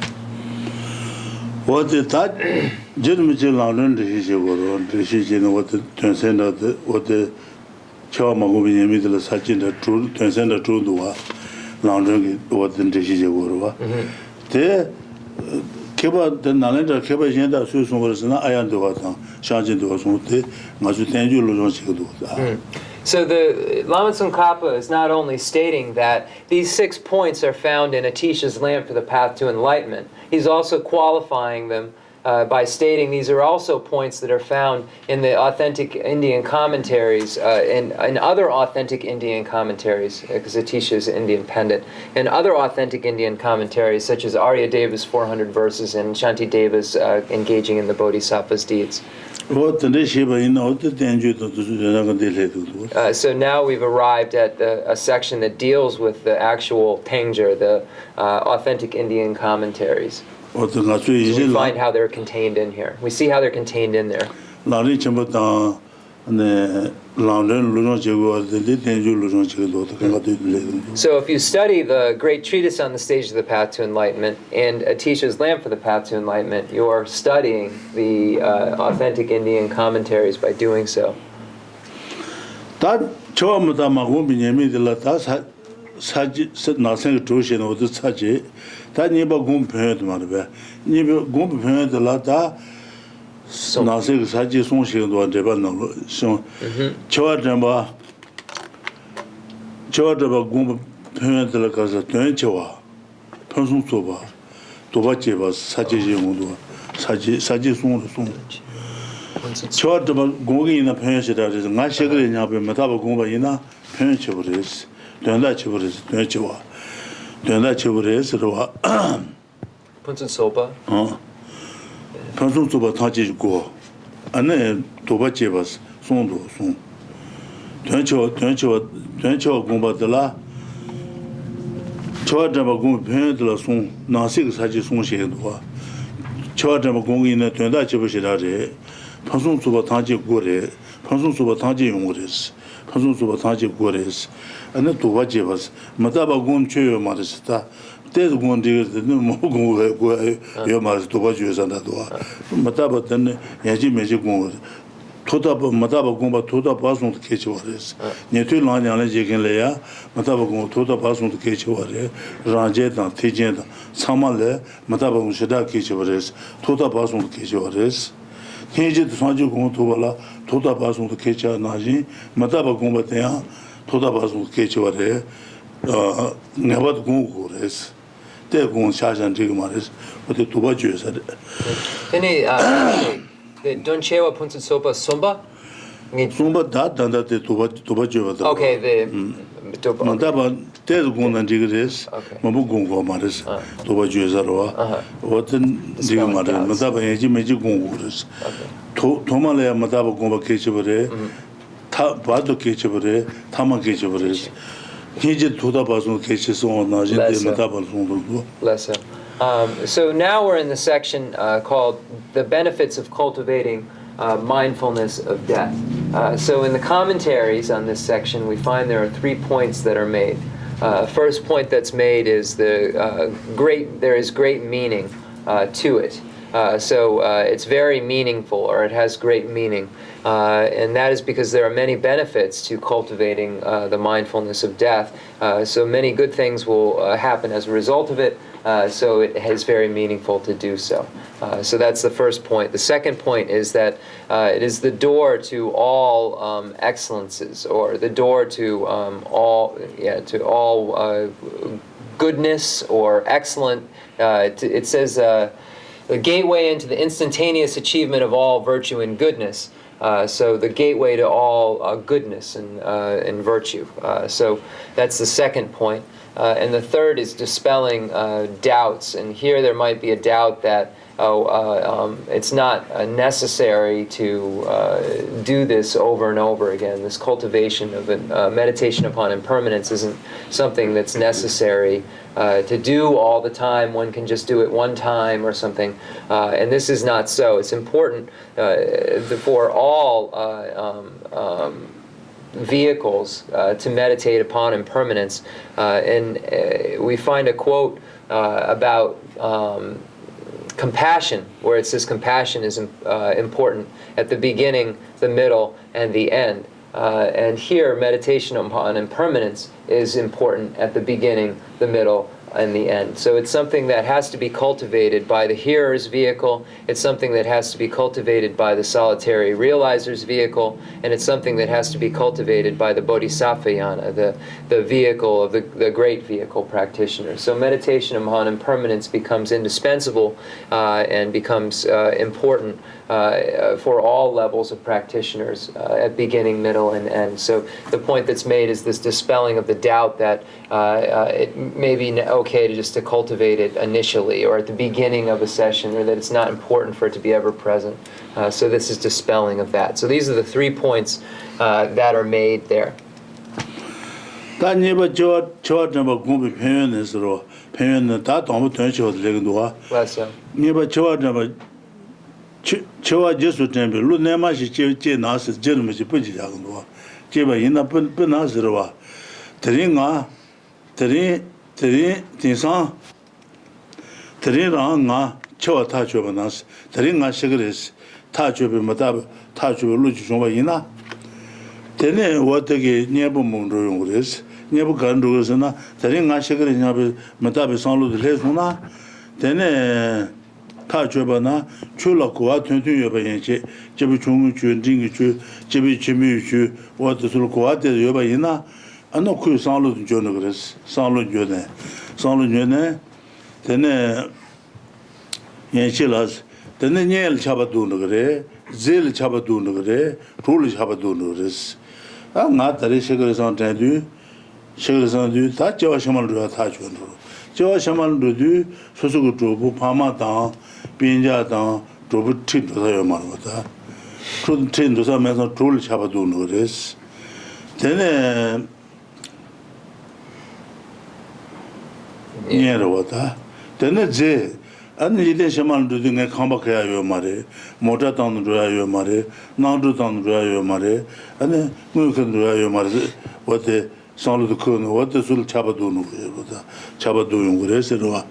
What the that jermje lanen rishigoro what the transcend what the chamagobi yemidla sachin the true transcend the true duwa lanen what the rishigoro te keba the nalenda keba jenda su sumorasna ayan duwa ta shajin duwa sumte masu tenju lo jong. So the Lama Tsongkhapa is not only stating that these 6 points are found in Atisha's Lamp for the Path to Enlightenment, he's also qualifying them by stating these are also points that are found in the authentic Indian commentaries, and other authentic Indian commentaries, because Atisha is Indian Pandit, and other authentic Indian commentaries such as Aryadeva's 400 verses and Shantideva's engaging in the Bodhisattva's deeds. So now we've arrived at a section that deals with the actual Tanjir, the authentic Indian commentaries. So we find how they're contained in here. We see how they're contained in there. So if you study the great treatise on the stage of the path to enlightenment and Atisha's Lamp for the path to enlightenment, you are studying the authentic Indian commentaries by doing so. 나색 사지 송시도 대반나로 저와 공부 표현들 가서 된저와 평소소바 도바제바 사지지용도 사지 송도 송 저와 공기나 표현시다 그래서 나시그냐 배 마다바 공부이나 표현쳐버렸어 된다쳐버렸어 된다쳐버렸어 punsunsoba 평소소바 타지고 안에 도바제바 송도 송 된저 공부들라 저와드바 공부 표현들라 송 나식 사지 송시도와 저와드바 공기는 된다 집으시라래 평소소바 타지고래 평소소바 타지 용거레스 평소소바 타지고레스 안에 도바제바 마다바 공초요 말했다 때도 공디는 뭐 공부하고 요 말을 도바주에서나도 마다바는 야지 매지 공부 토다바 마다바 공부 토다 바송도 개치와레스 네틀라냐는 제긴래야 마다바 공부 토다 바송도 개치와레 라제다 티제다 사말레 마다바 공시다 개치와레스 토다 바송도 개치와레스 해제도 사주 공부 토발라 토다 바송도 개치나지 마다바 공부때야 토다 바송도 개치와레 네바도 공부레스 대공 샤잔 지금 말해서 어디 도바주에서 근데 Donchewa punsunsoba somba? Sumba da danda te toba jeba da. Okay, the Mandaba there's Gundan Digres, Okay. Mabugungo Maris, Toba Juezarwa, what then Dispelling Digamaris, doubts. Mataba Eji Meji Gunguris, Tomale Mataba Gomba Ketchabare, Bado Ketchabare, Tama Ketchabaris, Hiji Tuda Basun Ketches on Najin, Mataba Sundu. lesson. So now we're in the section called The Benefits of Cultivating Mindfulness of Death. So in the commentaries on this section, we find there are 3 points that are made. First point that's made is there is great meaning to it. So it's very meaningful, or it has great meaning. And that is because there are many benefits to cultivating the mindfulness of death. So many good things will happen as a result of it. So it is very meaningful to do so. So that's the first point. The second point is that it is the door to all excellences, or the door to all goodness or excellent. It says the gateway into the instantaneous achievement of all virtue and goodness. So the gateway to all goodness and virtue. So that's the second point. And the third is dispelling doubts. And here there might be a doubt that it's not necessary to do this over and over again. This cultivation of meditation upon impermanence isn't something that's necessary to do all the time. One can just do it one time or something. And this is not so. It's important for all vehicles to meditate upon impermanence. And we find a quote about compassion, where it says compassion is important at the beginning, the middle, and the end. And here, meditation upon impermanence is important at the beginning, the middle, and the end. So it's something that has to be cultivated by the hearer's vehicle, it's something that has to be cultivated by the solitary realizer's vehicle, and it's something that has to be cultivated by the bodhisattvayana, the vehicle of the great vehicle practitioner. So meditation upon impermanence becomes indispensable and becomes important for all levels of practitioners at beginning, middle, and end. So the point that's made is this dispelling of the doubt that it may be okay to cultivate it initially or at the beginning of a session, or that it's not important for it to be ever present. So this is dispelling of that. So these are the 3 points that are made there. Chewa Jesu temple, Lu Nemashi Che Nas, Jeremici Pujiagua, Jeba Yina Punazerwa, Teringa, Tinsan, Terina, Chewa Tachobanas, Teringa Shigris, Tachobi Matab, Tachobi Luchuma Yina, Tene, what the Nebu Munduris, Nebu Gandurusana, Teringa Shigris, Matabi Sanlu de Lesmuna, Tene. 타줘봐나 출라고와 튼튼여봐인지 제비 중주 딩주 제비 지미주 와도술 고아데 여봐이나 안노 그 상로도 줘는 그랬어 상로 줘네 되네 예실라스 되네 녀를 잡아두는 그래 제를 잡아두는 그래 롤을 잡아두는 그랬어 아나 다리 시그레선 때도 다 저와셔만으로 다 줘는 저와셔만으로도 소속을 주고 파마다 빈자다 로봇 팀도서 말하다. 그 팀도서 면서 롤 잡아두는 거랬어. 되네. 예로다. 되네 제 아니 이제 셔만도 등에 컴백해야 요 말에 모자당 줘야 말에 나도 당 줘야 말에 아니 무슨 줘야 말에 어때 상로도 큰 어때 술 잡아두는 거보다 잡아두는 거래서와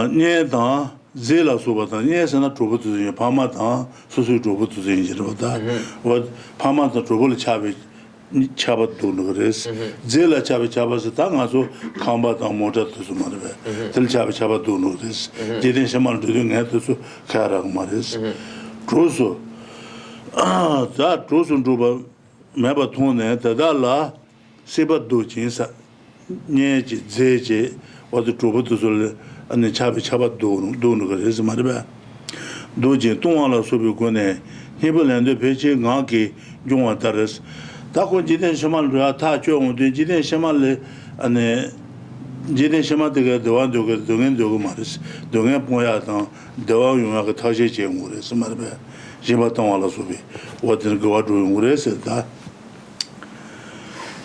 녀다 제라 소바다 녀서나 조부투지 파마다 소소 조부투지 이러다 뭐 파마다 조불 잡아두는 거래서 제라 잡아서 당아서 컴바다 모자도 말해 들 잡아두는 거래서 제된 셔만 두는 해도서 가라고 말했어 조소 자 조선 조바 매바 통네 다달라 세바도 진사 녀지 제제 와도 조부투를 아니 잡아두는 거래서 말이야 도지 동안라 소비고네 히블랜드 배치 가기 중앙다르스 다고 지된 셔만라 다 좋은데 지된 셔만레 안에 지된 셔마드가 도완도가 동행도고 말스 동행 보야다 도와 용하고 타시 제공으로서 말베 지바 동안라 소비 어떤 거와 중앙으로서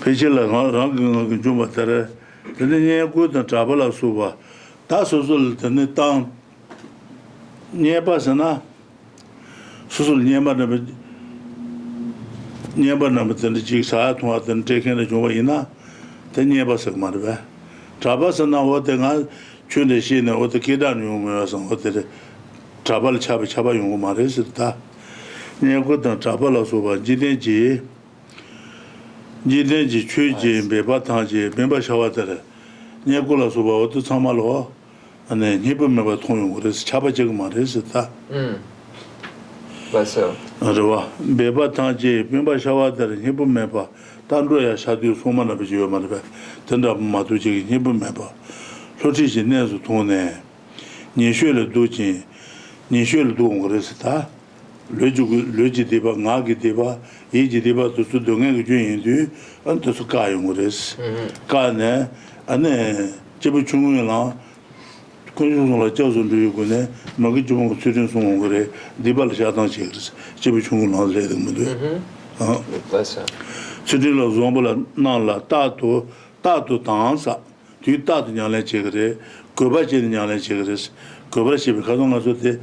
배치라 랑 좀 받다래 근데 얘고도 잡아라 소바 다 소설 때는 땅 네바스나 수술 네바나 때는 지사 통하던 대견의 조이나 대네바스 말베 잡아서나 어때가 춘대시는 어떻게 다니면서 어떻게 잡을 잡아 용고 말했었다 네고도 잡아라 소바 지대지 최지 배바타지 멤버샤와들 네고라 소바 어떻게 참말로 아니 니분매가 통용 그래서 잡아지고 말했었다. 맞아요. 알아봐. 배바타지 멤버샤와들 니분매봐. 단로야 샤디 소만아 비지요 말봐. 된다 마두지 니분매봐. 솔직히 내서 돈에 니쉐를 도지 니쉐를 돈 그랬었다. 르지디바 나기디바 이지디바 또 동행 주인도 안토스 가용 그랬어. 가네 안에 집을 중요나 그중으로 저존도요고네 먹이 좀 수준 송 그래 디발 샤당시 그랬어. 집을 중요나 해야 되는데. 맞아. 수준으로 좀불 나라 따도 당사 뒤따도 냐래 제그래 고바지는 냐래 제그래서 고바시 가동하서 때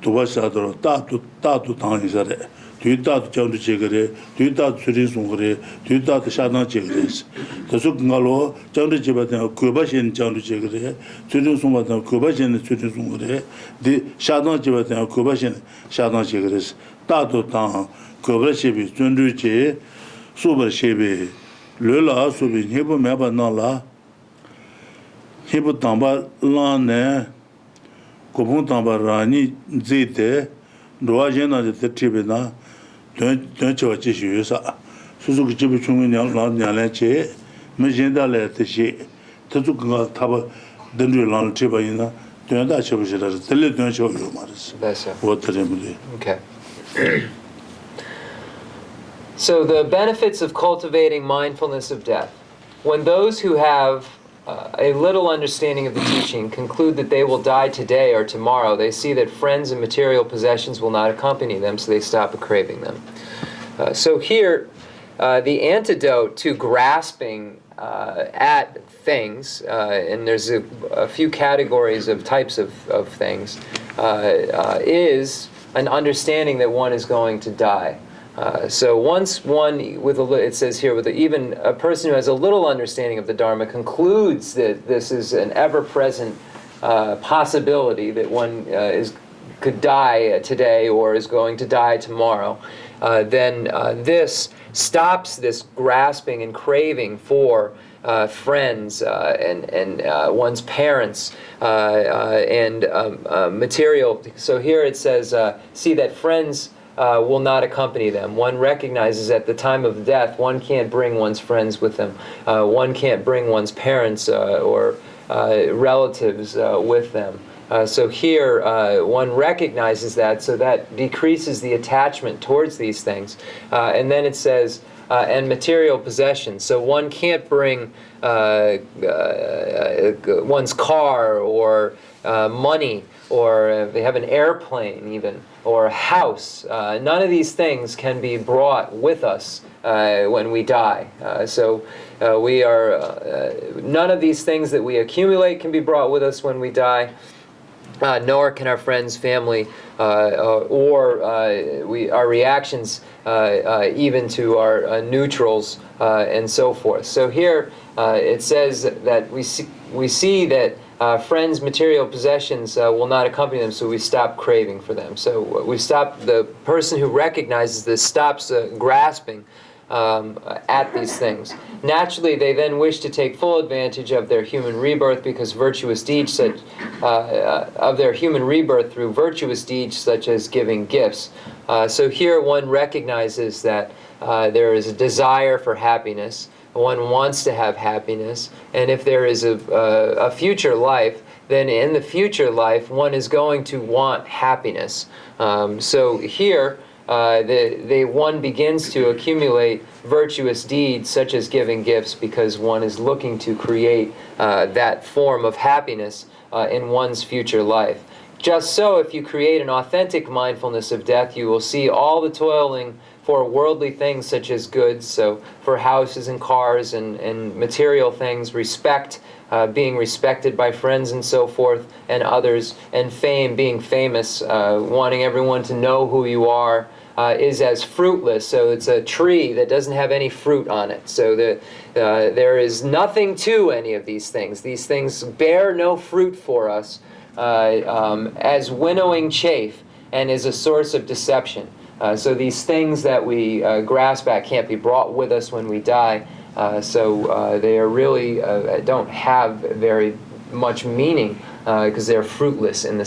도바사도로 따도 당이사래 뒤따도 정도 제거래 뒤따도 수리송 그래 뒤따도 샤당 제거래서 그래서 그걸로 정도 집어든 고바신 정도 제거래 수리송 받은 고바신 수리송 그래 디 샤당 집어든 고바신 샤당 제거래서 따도 당 고바시비 존주지 수버시비 르라 수비 해보 매바 나라 해보 담바 라네 고봉 담바라니 제테 로아제나데 티베나 된저 지시유사 수수기 집이 중요한 나냐래체 메젠달레듯이 저쪽가 타바 된르랑 티바이나 된다 쳐보시라 들려 된저 말았어. 맞아요. 어떻게면 Okay. So the benefits of cultivating mindfulness of death. When those who have a little understanding of the teaching conclude that they will die today or tomorrow, they see that friends and material possessions will not accompany them, so they stop craving them. So here, the antidote to grasping at things, and there's a few categories of types of things, is an understanding that one is going to die. So once one, it says here, even a person who has a little understanding of the Dharma concludes that this is an ever-present possibility that one could die today or is going to die tomorrow, then this stops this grasping and craving for friends and one's parents and material. So here it says, see that friends will not accompany them. One recognizes at the time of death, one can't bring one's friends with them. One can't bring one's parents or relatives with them. So here, one recognizes that, so that decreases the attachment towards these things. And then it says, and material possessions. So one can't bring one's car or money, or they have an airplane even, or a house. None of these things can be brought with us when we die. So we are, none of these things that we accumulate can be brought with us when we die. Nor can our friends, family, or our reactions even to our neutrals and so forth. So here it says that we see that friends' material possessions will not accompany them, so we stop craving for them. So we stop, the person who recognizes this stops grasping at these things. Naturally, they then wish to take full advantage of their human rebirth because virtuous deeds such of their human rebirth through virtuous deeds such as giving gifts. So here one recognizes that there is a desire for happiness. One wants to have happiness, and if there is a future life, then in the future life, one is going to want happiness. So here, one begins to accumulate virtuous deeds such as giving gifts because one is looking to create that form of happiness in one's future life. Just so, if you create an authentic mindfulness of death, you will see all the toiling for worldly things such as goods, so for houses and cars and material things, respect, being respected by friends and so forth, and others, and fame, being famous, wanting everyone to know who you are, is as fruitless. So it's a tree that doesn't have any fruit on it. So there is nothing to any of these things. These things bear no fruit for us as winnowing chaff and is a source of deception. So these things that we grasp at can't be brought with us when we die. So they are really don't have very much meaning because they're fruitless in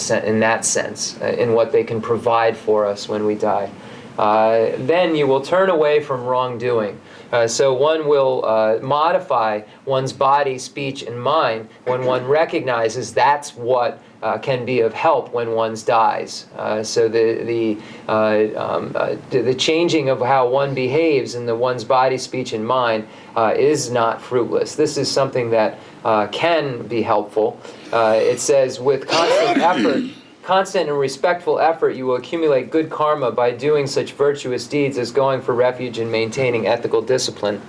that sense, in what they can provide for us when we die. Then you will turn away from wrongdoing. So one will modify one's body, speech, and mind when one recognizes that's what can be of help when one dies. So the changing of how one behaves in one's body, speech, and mind is not fruitless. This is something that can be helpful. It says, with constant and respectful effort, you will accumulate good karma by doing such virtuous deeds as going for refuge and maintaining ethical discipline.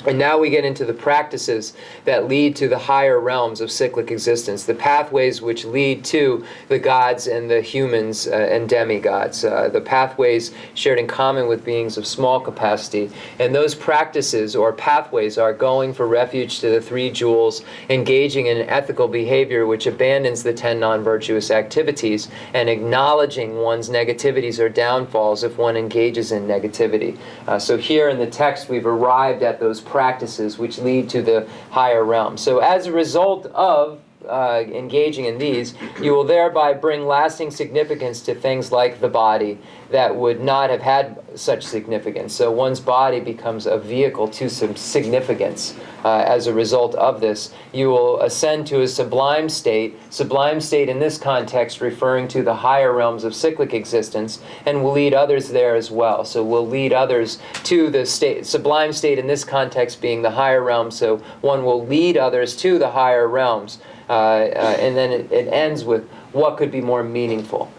And now we get into the practices that lead to the higher realms of cyclic existence, the pathways which lead to the gods and the humans and demigods, the pathways shared in common with beings of small capacity. And those practices or pathways are going for refuge to the three jewels, engaging in an ethical behavior which abandons the 10 non-virtuous activities, and acknowledging one's negativities or downfalls if one engages in negativity. So here in the text we've arrived at those practices which lead to the higher realm. So as a result of engaging in these, you will thereby bring lasting significance to things like the body that would not have had such significance. So one's body becomes a vehicle to some significance. As a result of this, you will ascend to a sublime state in this context referring to the higher realms of cyclic existence, and will lead others there as well. So we'll lead others to the sublime state in this context being the higher realm, so one will lead others to the higher realms. And then it ends with what could be more meaningful.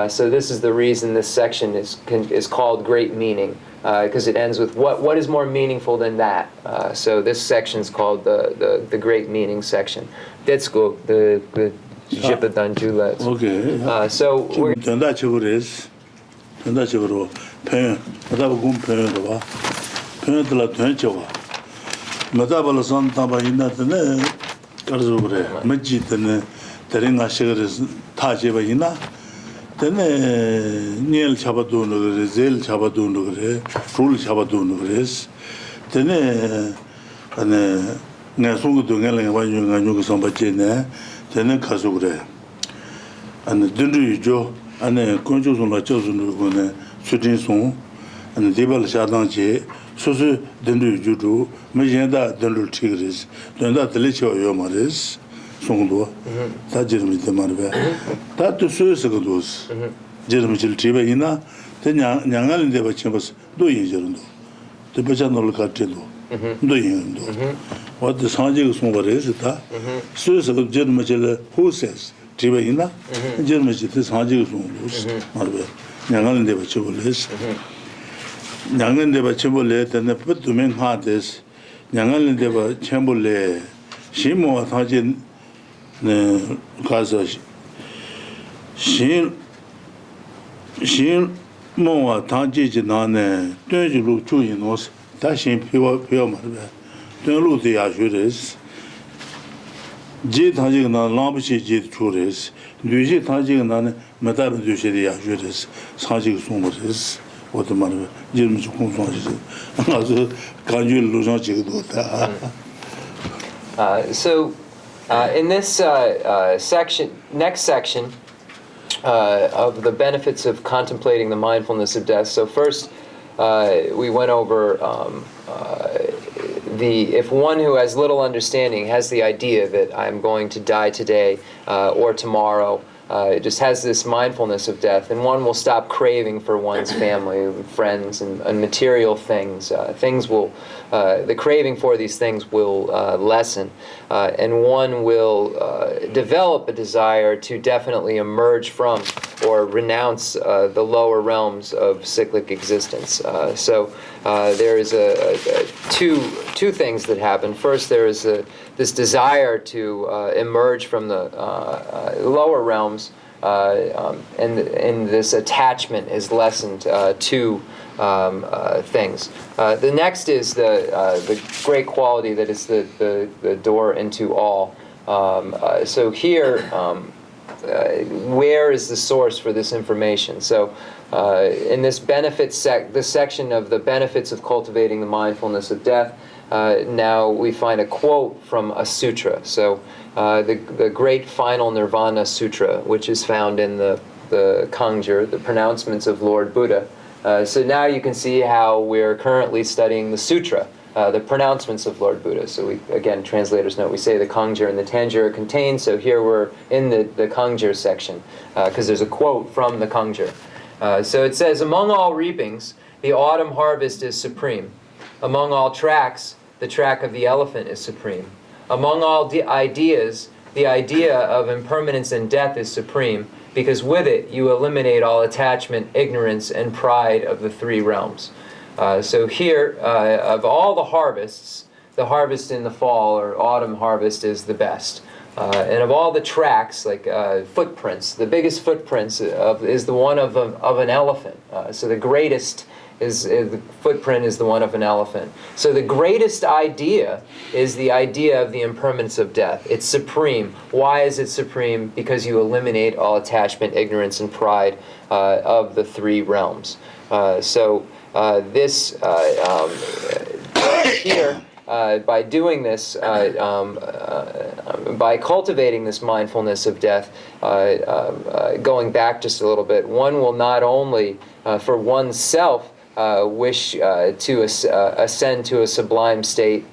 So this is the reason this section is called Great Meaning, because it ends with what is more meaningful than that. So this section is called the Great Meaning section. That's good. The Tibetan Buddhism. Okay. So we're 그래서 그래. 멋지더네. 데랭아 시그레스 타제바 이나. 데네 니엘 잡아도는 그래. 젤 잡아도는 그래. 룰 잡아도는 그래. 데네 안에 내 송도 내가 완전 가지고 선받지네. 데네 가서 그래. 안에 든르죠. 안에 건조송라 저주는 거네. 수진송 안에 대발 샤당지 소소 든르주도 매젠다 든르 티그리스 된다 들리죠 요마레스 송도 다 지르미데 말베 다도 소스거도스 지르미질 티베이나 대냐 냥알인데 버치버스 도 인저는도 대በ자놀 같게도 도 인도 what 상지가 송거레스 다 소스거 지르미질 호세스 티베이나 지르미질 상지가 송도스 말베 냥알인데 버치버레스 냥은데바 쳔볼레 때네 뿌두멘 하데스 냥은데바 쳔볼레 시모와 타진 네 가서 신 모와 타지지 나네 되지로 주인노스 다시 피워 말베 되루데 야슈레스 제 타지가 나 람부시 제 추레스 뉘지 타지가 나네 메다르 주시리 야슈레스 사지가 송모레스 오토마르 지금 좀 공부하시죠. 아주 간주를 로장지도 다. So in this next section of the benefits of contemplating the mindfulness of death. So first we went over if one who has little understanding has the idea that I'm going to die today or tomorrow, it just has this mindfulness of death, and one will stop craving for one's family and friends and material things. The craving for these things will lessen, and one will develop a desire to definitely emerge from or renounce the lower realms of cyclic existence. So there is two things that happen. First, there is this desire to emerge from the lower realms, and this attachment is lessened to things. The next is the great quality that is the door into all. So here, where is the source for this information? So in this this section of the benefits of cultivating the mindfulness of death, now we find a quote from a sutra. So the Great Final Nirvana Sutra, which is found in the Kangjur, the pronouncements of Lord Buddha. So now you can see how we're currently studying the sutra, the pronouncements of Lord Buddha. So we, again, translators note, we say the Kangjur and the Tanjur are contained, so here we're in the Kangjur section, because there's a quote from the Kangjur. So it says, among all reapings, the autumn harvest is supreme. Among all tracks, the track of the elephant is supreme. Among all ideas, the idea of impermanence and death is supreme, because with it you eliminate all attachment, ignorance, and pride of the three realms. So here, of all the harvests, the harvest in the fall or autumn harvest is the best. And of all the tracks, like footprints, the biggest footprints is the one of an elephant. So the greatest the footprint is the one of an elephant. So the greatest idea is the idea of the impermanence of death. It's supreme. Why is it supreme? Because you eliminate all attachment, ignorance, and pride of the three realms. Here, by doing this, by cultivating this mindfulness of death, going back just a little bit, one will not only, for oneself, wish to ascend to a sublime state,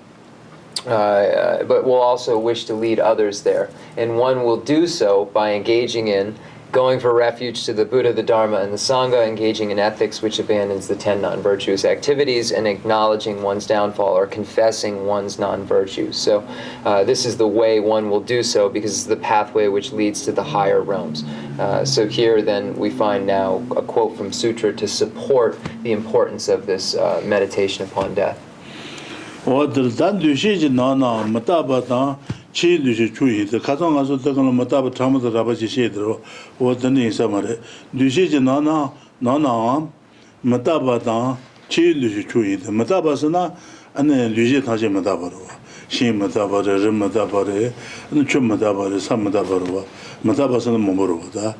but will also wish to lead others there. And one will do so by engaging in going for refuge to the Buddha, the Dharma, and the Sangha, engaging in ethics which abandons the 10 non-virtuous activities, and acknowledging one's downfall or confessing one's non-virtues. So this is the way one will do so, because it's the pathway which leads to the higher realms. So here then we find now a quote from Sutra to support the importance of this meditation upon death. chi du shi chu yin de ka zang ga so de gan ma ta ba tham da ba ji she de wo de ni sa ma re du shi ji na ma ta ba da chi du shi chu yin de ma ta ba sa na an ne lu ji ta ji ma ta ba ro shi ma ta ba re ma ta ba re an chu ma ta ba re sa ma ta ba ro ma ta ba sa na mo mo ro da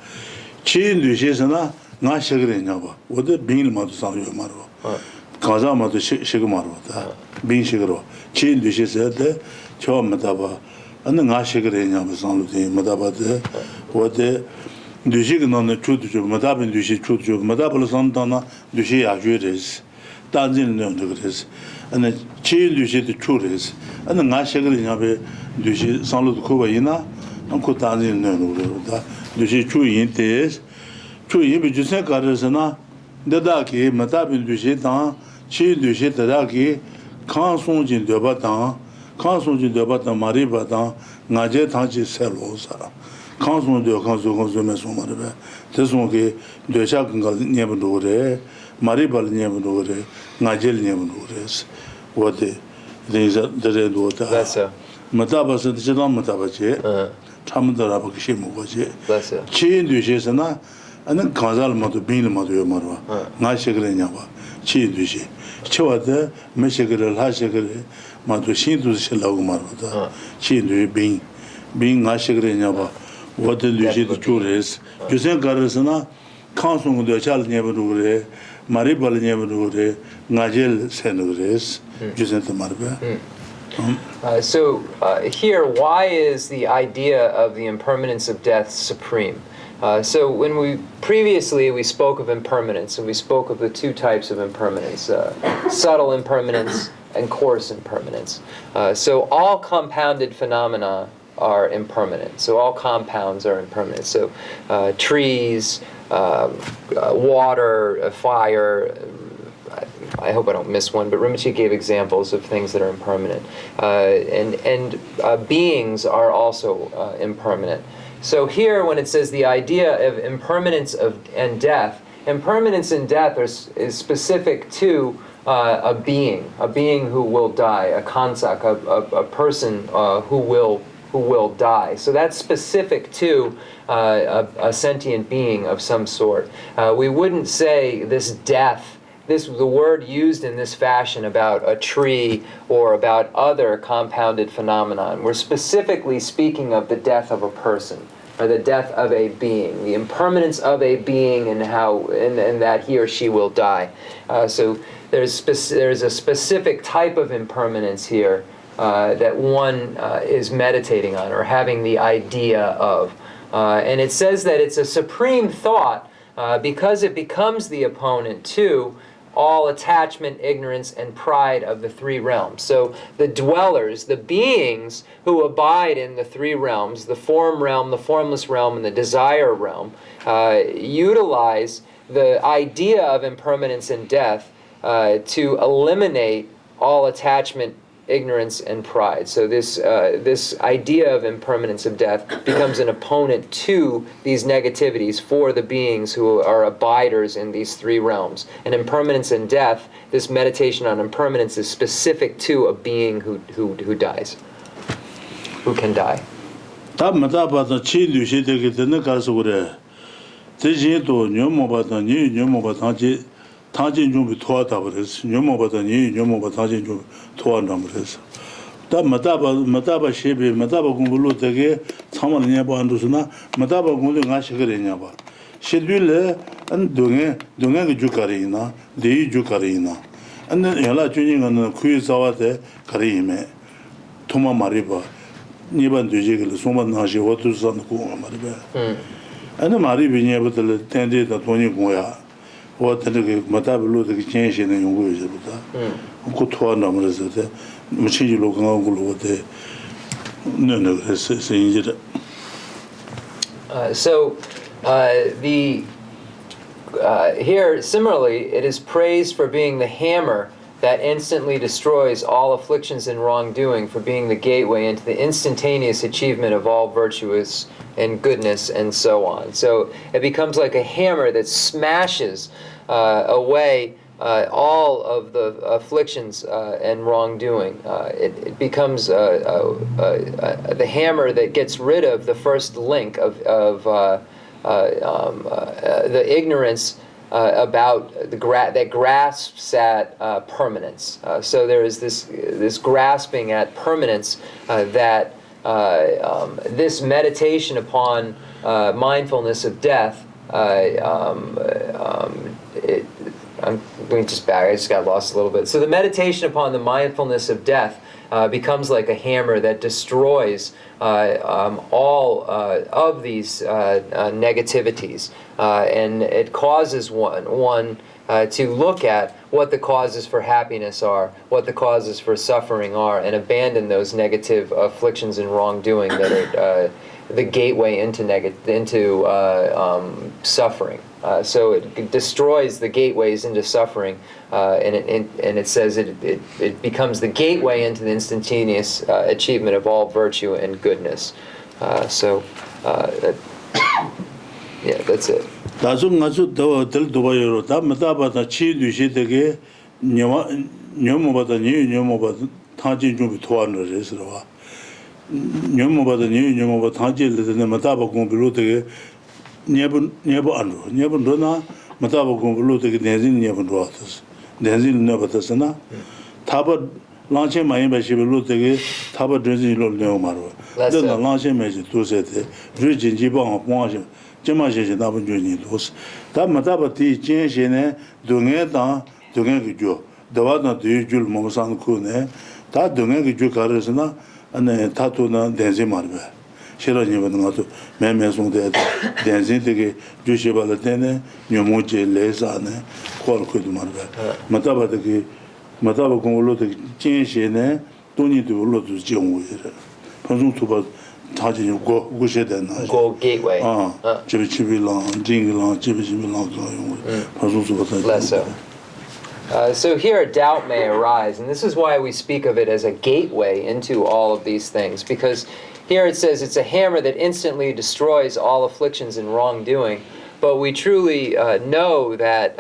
chi du shi sa na nga she ge nya ba wo de bin ma du sa yo ma ro ka za ma du she ge ma ro da bin she ge ro chi du shi sa de cho ma ta ba 안 나시그래냐 무슨 로데 마다바데 오데 두시그는 추두주 마다빈 두시 추두주 마다블 산다나 두시 아주레스 단진는 그래서 안 치인 두시도 추레스 안 나시그래냐베 두시 산로도 코바이나 안코 단진는 그러다 두시 추인데 추인비 주세 가르스나 데다기 마다빈 두시 다 치인 두시 데다기 칸송진 되바다 칸송진 되바다 마리바다 나제 당지 셀로사 칸송도 칸송메 소마르베 대송게 되샤근가 녀부도레 마리발 녀부도레 나젤 녀부도레스 워데 데자 데레도타 마타바스 데자 마타바체 참더라고 그시 뭐지 치인 되셔서나 아는 가잘마도 빈마도 요마로 나시그래냐바 치인 되시 쳐와데 메시그를 하시그래 마도 신도 실라고 말하다 신도 빈 나시그래냐바 워든 되시도 주레스 주생 가르스나 칸송도 잘냐버도 그래 마리발냐버도 그래 나젤 세노레스 주생도 말베 So here, why is the idea of the impermanence of death supreme? So when previously we spoke of impermanence, and we spoke of the two types of impermanence, subtle impermanence and coarse impermanence. So all compounded phenomena are impermanent. So all compounds are impermanent. So trees, water, fire, I hope I don't miss one, but Rinpoche gave examples of things that are impermanent. And beings are also impermanent. So here, when it says the idea of impermanence and death, impermanence and death is specific to a being who will die, a kansak, a person who will die. So that's specific to a sentient being of some sort. We wouldn't say this death, the word used in this fashion about a tree or about other compounded phenomenon. We're specifically speaking of the death of a person, or the death of a being, the impermanence of a being, and how and that he or she will die. So there's a specific type of impermanence here that one is meditating on or having the idea of. And it says that it's a supreme thought because it becomes the opponent to all attachment, ignorance, and pride of the three realms. So the dwellers, the beings who abide in the three realms, the form realm, the formless realm, and the desire realm, utilize the idea of impermanence and death to eliminate all attachment, ignorance, and pride. So this idea of impermanence of death becomes an opponent to these negativities for the beings who are abiders in these three realms. And impermanence and death, this meditation on impermanence is specific to a being who dies, who can die. 당진 좀 도와다 버렸어. 녀모바다니 녀모바 당진 좀 도와나 버렸어. 다 마다바 셰베 마다바 공부로 되게 참을 녀바 안도스나 마다바 공부 가시 그래냐 봐. 셰듈레 안 동에 그 주가리나 데이 주가리나. 안는 연락 주닝은 kuyi zawade 가리메. 토마 마리바. 니반 되지글 소만 나시 워투산 고마 마리바. 안는 마리비냐부터 텐데다 돈이 고야. What the Matablu the change in the Yunguizabuta, Kutuana Mazate, Machi Lokangu, the no, saying So here similarly, it is praised for being the hammer that instantly destroys all afflictions and wrongdoing, for being the gateway into the instantaneous achievement of all virtuous and goodness, and so on. So it becomes like a hammer that smashes away all of the afflictions and wrongdoing. It becomes the hammer that gets rid of the first link of the ignorance about that grasps at permanence. So there is this grasping at permanence that this meditation upon mindfulness of death. I'm going just back. I just got lost a little bit. So the meditation upon the mindfulness of death becomes like a hammer that destroys all of these negativities, and it causes one to look at what the causes for happiness are, what the causes for suffering are, and abandon those negative afflictions and wrongdoing that are the gateway into suffering. So it destroys the gateways into suffering, and it says it becomes the gateway into the instantaneous achievement of all virtue and goodness. Yeah, that's it. 나중 아주 더 들도봐요. 다마다바다 치유시 되게 녀모바다 녀모바다 타진 좀 도와는 레스로와 녀모바다 녀모바다 타진을 마다바 공부로 되게 녀보 안로 녀보나 마다바 공부로 되게 내진 녀보 도와서 내진 녀보다서나 타바 랑체 많이 마시블로 되게 타바 드진로 녀 말로 나 랑체 매지 도세데 르진지방 공하시 제마제제 나쁜 존이 도스 다마다바티 진신에 동에다 동에기죠 더와다 뒤줄 몸상 코네 다 동에기죠 가르스나 안에 타토나 denzi marbe 싫어지면 가서 매매송대 댄진 되게 주시발을 때네 녀모제 레사네 코르코도 말이야 맞다바되게 맞다바 공로도 진시네 돈이도 올로도 지용이래 방송 투바 자진이 고고셔야 되나 Go gateway. 집이랑 딩이랑 집이랑 방송 투바 Less so. So here doubt may arise, and this is why we speak of it as a gateway into all of these things, because here it says it's a hammer that instantly destroys all afflictions and wrongdoing. But we truly know that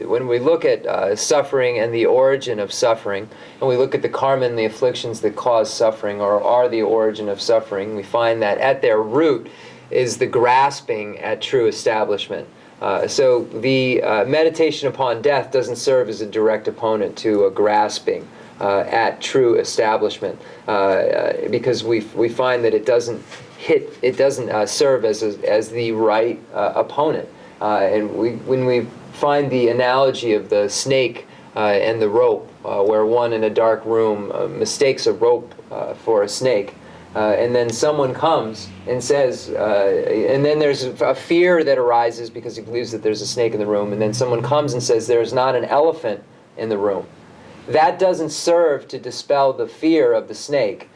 when we look at suffering and the origin of suffering, and we look at the karma and the afflictions that cause suffering or are the origin of suffering, we find that at their root is the grasping at true establishment. So the meditation upon death doesn't serve as a direct opponent to a grasping at true establishment, because we find that it doesn't serve as the right opponent. And when we find the analogy of the snake and the rope, where one in a dark room mistakes a rope for a snake, and then someone comes and says, and then there's a fear that arises because he believes that there's a snake in the room, and then someone comes and says there's not an elephant in the room. That doesn't serve to dispel the fear of the snake,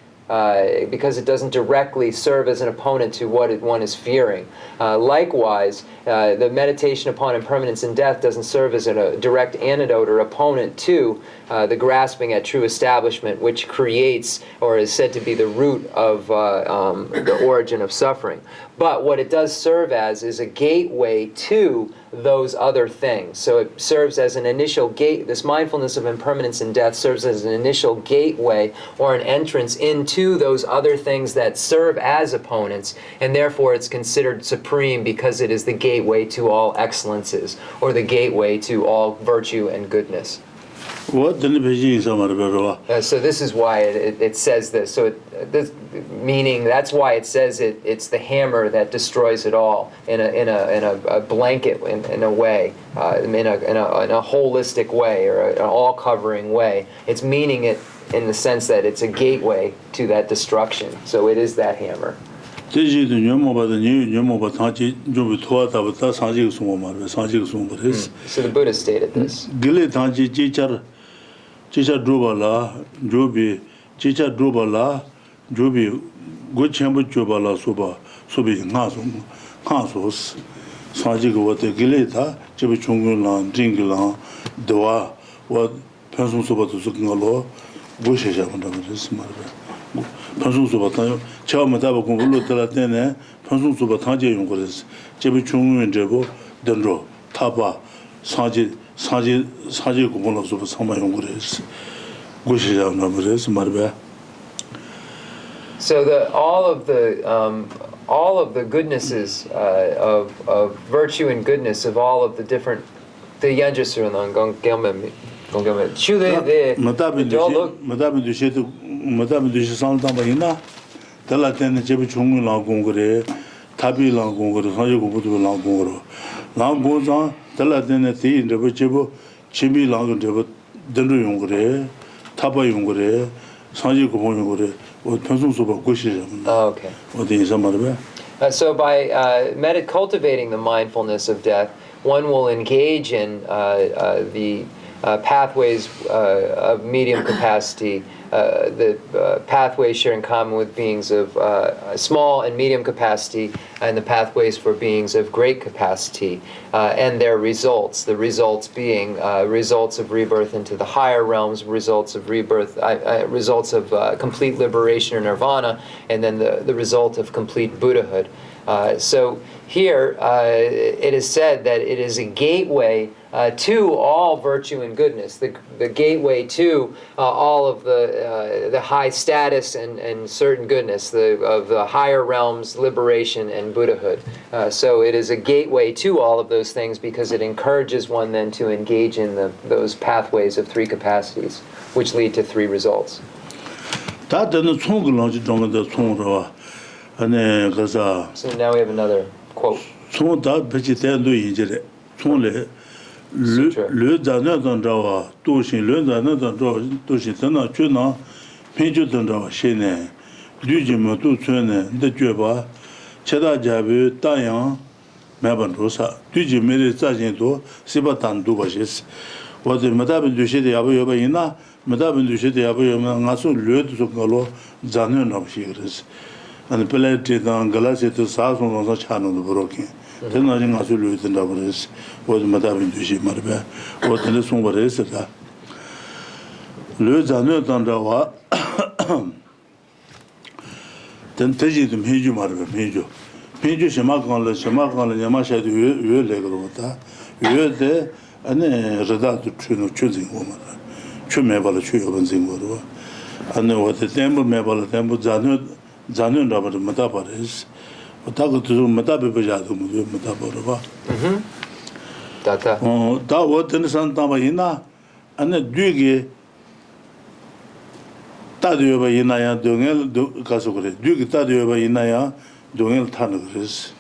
because it doesn't directly serve as an opponent to what one is fearing. Likewise, the meditation upon impermanence and death doesn't serve as a direct antidote or opponent to the grasping at true establishment, which creates or is said to be the root of the origin of suffering. But what it does serve as is a gateway to those other things. So it serves as an initial gate. This mindfulness of impermanence and death serves as an initial gateway or an entrance into those other things that serve as opponents, and therefore it's considered supreme because it is the gateway to all excellences, or the gateway to all virtue and goodness. So this is why it says this. So meaning that's why it says it's the hammer that destroys it all in a blanket in a way, in a holistic way or an all-covering way. It's meaning it in the sense that it's a gateway to that destruction. So it is that hammer. So the Buddha stated this. Chicha drobala, jobi, chicha drobala, jobi, good chamber jobala soba, sobi nasos, Sanjigo, what the Gileta, Chibichungulan, Jingulan, Doa, what person soba to Sukingalo, Bushes of this mother. Person soba, Chow Mataba Kumulu Telatene, person soba Tanji Yungulis, Chibichungu and Jebo, Dendro, Tapa, 사지 구분으로서 상마용 그랬어. 고시자 나버스 말베. So all of the goodnesses of virtue and goodness of all of the different the yanjasuran gonggelme chude de madame du santan baina dala ten jebi chungu la gongre tabi la gongre saji gubudu la gongro la gongza dala ten ti ndebo jebo chibi la ndebo dendro yongre taba yongre saji gubu yongre okay. So by cultivating the mindfulness of death, one will engage in the pathways of medium capacity, the pathways share in common with beings of small and medium capacity, and the pathways for beings of great capacity, and their results. The results being results of rebirth into the higher realms, results of rebirth, results of complete liberation or nirvana, and then the result of complete Buddhahood. So here it is said that it is a gateway to all virtue and goodness, the gateway to all of the high status and certain goodness, of the higher realms, liberation and Buddhahood. So it is a gateway to all of those things because it encourages one then to engage in those pathways of three capacities, which lead to three results. So now we have another quote. Le dana dandawa, Doshin, Le dana dandawa, Doshin, Tana, Chuna, Pinju dandawa, Shene, Dujim to Twin, the Juba, Cheda Jabu, Tayan, Maban Rosa, Dujim made it Sajento, Sibatan Dubashes. Was the Madame Duché de Abuina, Madame Duché de Abuyama, Nasu Lud Sokolo, Zanon of Shigres, and Pelleted on Galassi to South on the channel of Broken. Then nothing as you lose in Davos was Madame Duché Marbe, was the lesson what is it? Lud Zanon on the then Teji to Miju Marbe, Miju. Miju Shemakan, Yamasha, you legota, you there. And Rada to choosing woman. Chumebala Chuban Zingoro. And what the temple Mebala temple Zanun Robert Mataparis. Otago to Matabi Pajadu Matabarova. Tata. Oh, that was in Santa Marina and a Dugi Tadio Inaya Dungel Casogre. Dugi Tadio Inaya Dungel Tanagris.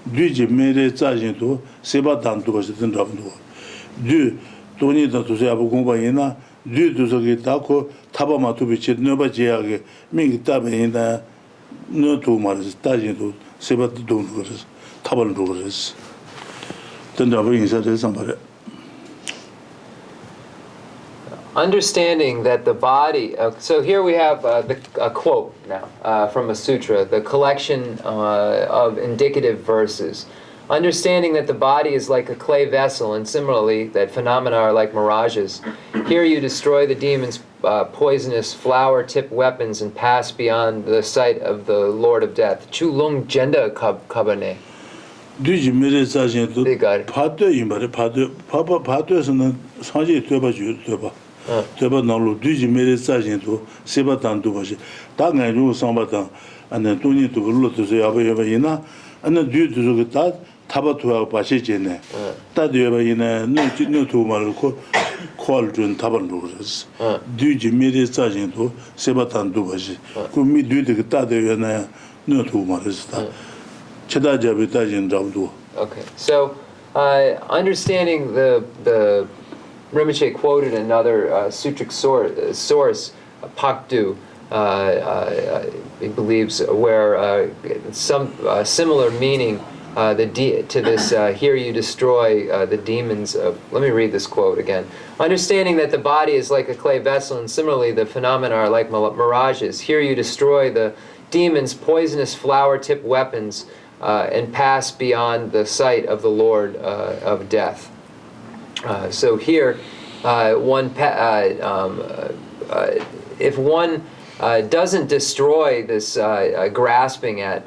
Dugi made a charging to Sebatan to was in Rabno. Du 돈이 더 두세야 공부이나 du 두서기 다고 타바마 투비치 너바 제하게 민기 따베이나 너도 말스 따진도 세바도 돈 그래서 타발로 그래서 된다고 인사를 상발해. Understanding that the body, so here we have a quote now from a sutra, the collection of indicative verses. Understanding that the body is like a clay vessel, and similarly that phenomena are like mirages. Here you destroy the demon's poisonous flower-tipped weapons and pass beyond the sight of the Lord of Death. Chu lung jenda kabane. 뒤지 미래사진도 파도 임바레 파도에서는 사지 되봐 되봐 나로 뒤지 미래사진도 세바단도 봐시 당연히 상바단 안에 돈이 또 불러서 야바야바이나 안에 뒤도 다 타바투하고 바시제네 따디야바이나 노도 말고 콜준 타반도 그랬어 뒤지 미래사진도 세바단도 봐시 그미 뒤도 따디야나 노도 말했어. Okay, so understanding the Rinpoche quoted another sutric source, Pakdu, he believes, where some similar meaning to this, here you destroy the demons of, let me read this quote again. Understanding that the body is like a clay vessel, and similarly the phenomena are like mirages. Here you destroy the demons' poisonous flower-tipped weapons, and pass beyond the sight of the Lord of Death. So here, if one doesn't destroy this grasping at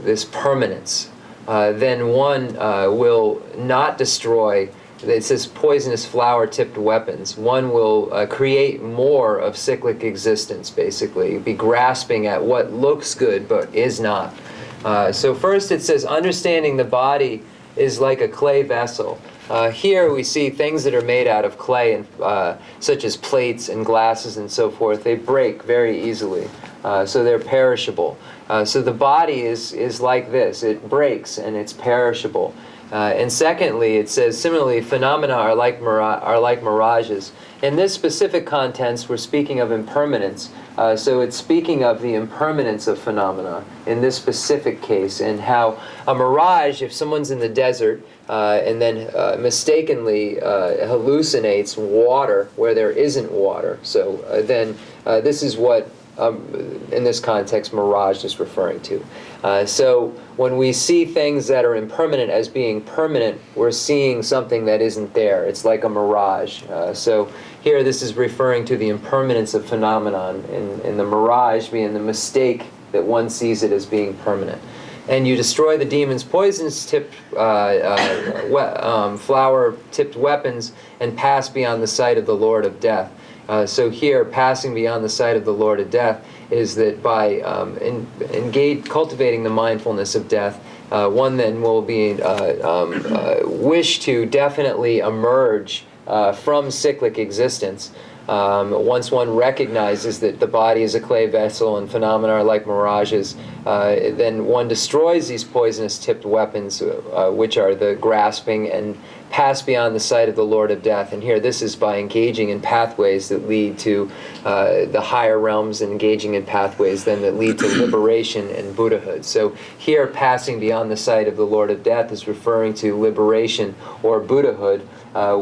this permanence, then one will not destroy, it says poisonous flower-tipped weapons. One will create more of cyclic existence, basically, be grasping at what looks good but is not. So first it says, understanding the body is like a clay vessel. Here we see things that are made out of clay, and such as plates and glasses and so forth. They break very easily, so they're perishable. So the body is like this. It breaks and it's perishable. And secondly, it says, similarly, phenomena are like mirages. In this specific context, we're speaking of impermanence. So it's speaking of the impermanence of phenomena in this specific case, and how a mirage, if someone's in the desert and then mistakenly hallucinates water where there isn't water, so then this is what, in this context, mirage is referring to. So when we see things that are impermanent as being permanent, we're seeing something that isn't there. It's like a mirage. So here this is referring to the impermanence of phenomenon, and the mirage being the mistake that one sees it as being permanent. And you destroy the demon's poisonous-tipped, flower-tipped weapons and pass beyond the sight of the Lord of Death. So here, passing beyond the sight of the Lord of Death is that by cultivating the mindfulness of death, one then will be wish to definitely emerge from cyclic existence. Once one recognizes that the body is a clay vessel and phenomena are like mirages, then one destroys these poisonous tipped weapons, which are the grasping and pass beyond the sight of the Lord of Death. And here, this is by engaging in pathways that lead to the higher realms, and engaging in pathways then that lead to liberation and Buddhahood. So here, passing beyond the sight of the Lord of Death is referring to liberation or Buddhahood,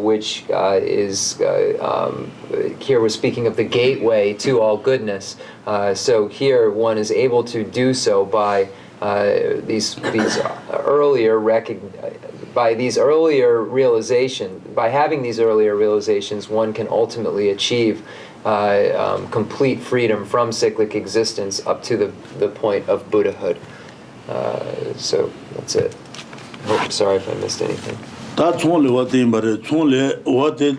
which is, here we're speaking of the gateway to all goodness. So here one is able to do so by these earlier by having these earlier realizations, one can ultimately achieve complete freedom from cyclic existence up to the point of Buddhahood. So that's it. Sorry if I missed anything. That's only what they but it's only what it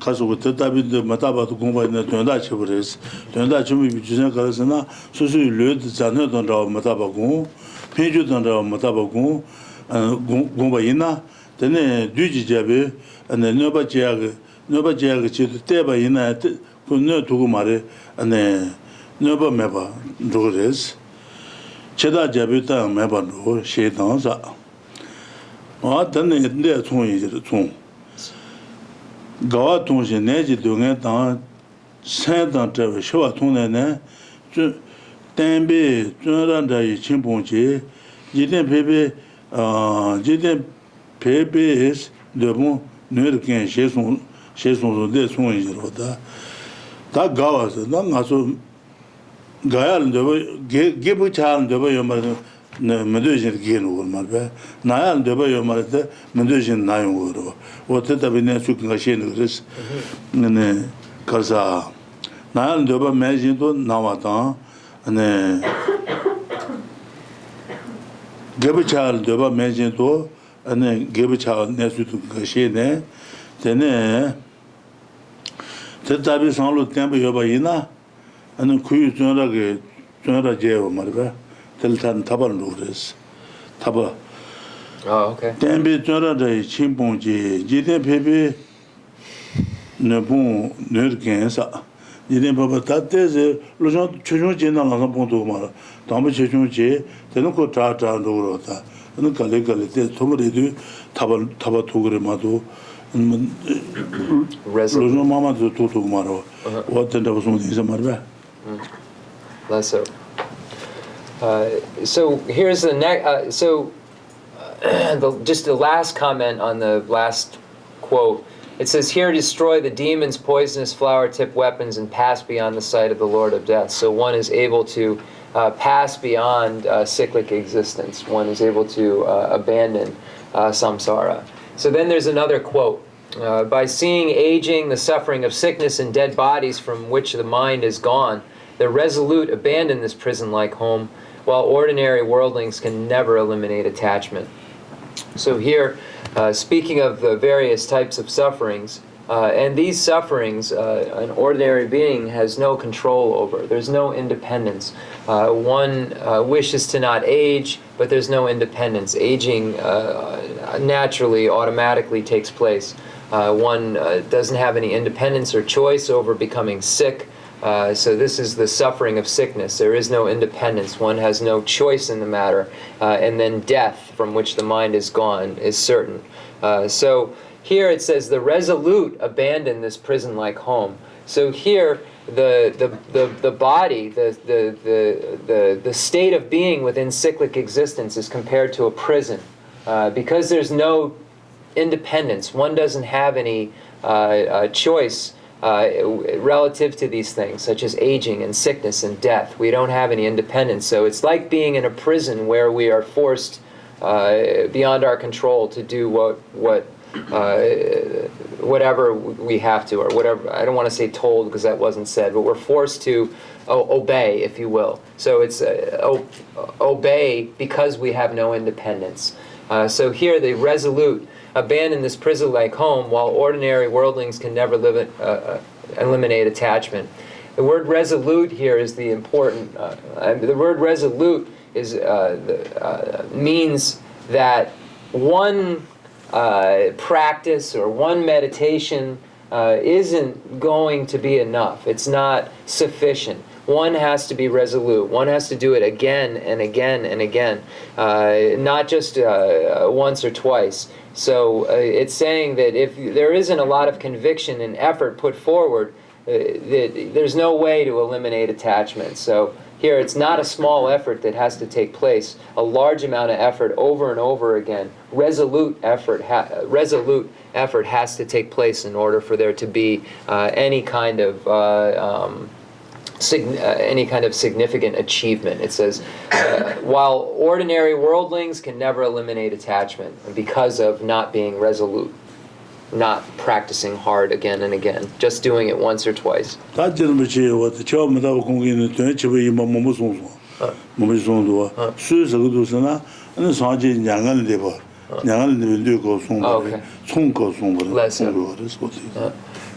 가서 그때 다비드 마다바도 공부했는 돈다 치브레스 돈다 좀 비주선 가서나 수수 르드 자네던 라 마다바고 페주던 라 마다바고 공부이나 되네 뒤지자베 안에 너바지야가 지도 때바이나 그너 두고 말에 안에 너바 메바 도레스 제다 잡였다 메바로 셰단사 되네 내 총이지 총 가와 통신 내지 동에 당 산당 저 쇼와 통내네 저 땡비 저란다의 친봉지 이든 베베 지든 베베스 너무 너르게 셰송도 내 송이지로다 다 가와서 난 가서 가야는 저 개부차는 저 말은 네 메도진 기는 말ပဲ나야는 저 말때 메도진 나용 거로 어떻다 비네 수가 시는 그래서 네 가서 나야는 저 매진도 나왔다 네 개부차는 저 매진도 네 개부차 내수도 가시네 되네 대답이 상로 tempo 여봐이나 아니 kuyu 전화게 전화제어 말봐 델탄 타발 노레스 타바 okay. tembe 전화의 친봉지 지대 베베 네본 너르겐사 이제 봐봐 다때서 로전 최종 지나가서 본도 말 다음에 최종지 되는 거 다다로 그러다 는 갈래갈래 때 도머리도 타바 도그레마도 로전 마마도 도도 말어 어떤다 무슨 이제 말봐 Less so. So here's the next. Just the last comment on the last quote. It says, "Here destroy the demons, poisonous flower-tipped weapons, and pass beyond the sight of the Lord of Death." So one is able to pass beyond cyclic existence. One is able to abandon samsara. So then there's another quote. By seeing aging, the suffering of sickness, and dead bodies from which the mind is gone, the resolute abandon this prison-like home, while ordinary worldlings can never eliminate attachment. So here, speaking of the various types of sufferings, and these sufferings, an ordinary being has no control over. There's no independence. One wishes to not age, but there's no independence. Aging naturally, automatically takes place. One doesn't have any independence or choice over becoming sick. So this is the suffering of sickness. There is no independence. One has no choice in the matter. And then death, from which the mind is gone, is certain. So here it says, the resolute abandon this prison-like home. So here, the body, the state of being within cyclic existence is compared to a prison. Because there's no independence. One doesn't have any choice relative to these things, such as aging and sickness and death. We don't have any independence. So it's like being in a prison where we are forced beyond our control to do whatever we have to, or whatever. I don't want to say told because that wasn't said, but we're forced to obey, if you will. So it's obey because we have no independence. So here the resolute abandon this prison-like home, while ordinary worldlings can never eliminate attachment. The word resolute here is the important. The word resolute is means that one practice or one meditation isn't going to be enough. It's not sufficient. one has to be resolute. One has to do it again and again and again, not just once or twice. So it's saying that if there isn't a lot of conviction and effort put forward, there's no way to eliminate attachment. So here it's not a small effort that has to take place, a large amount of effort over and over again. Resolute effort has to take place in order for there to be any kind of significant achievement. It says, while ordinary worldlings can never eliminate attachment because of not being resolute, not practicing hard again and again, just doing it once or twice.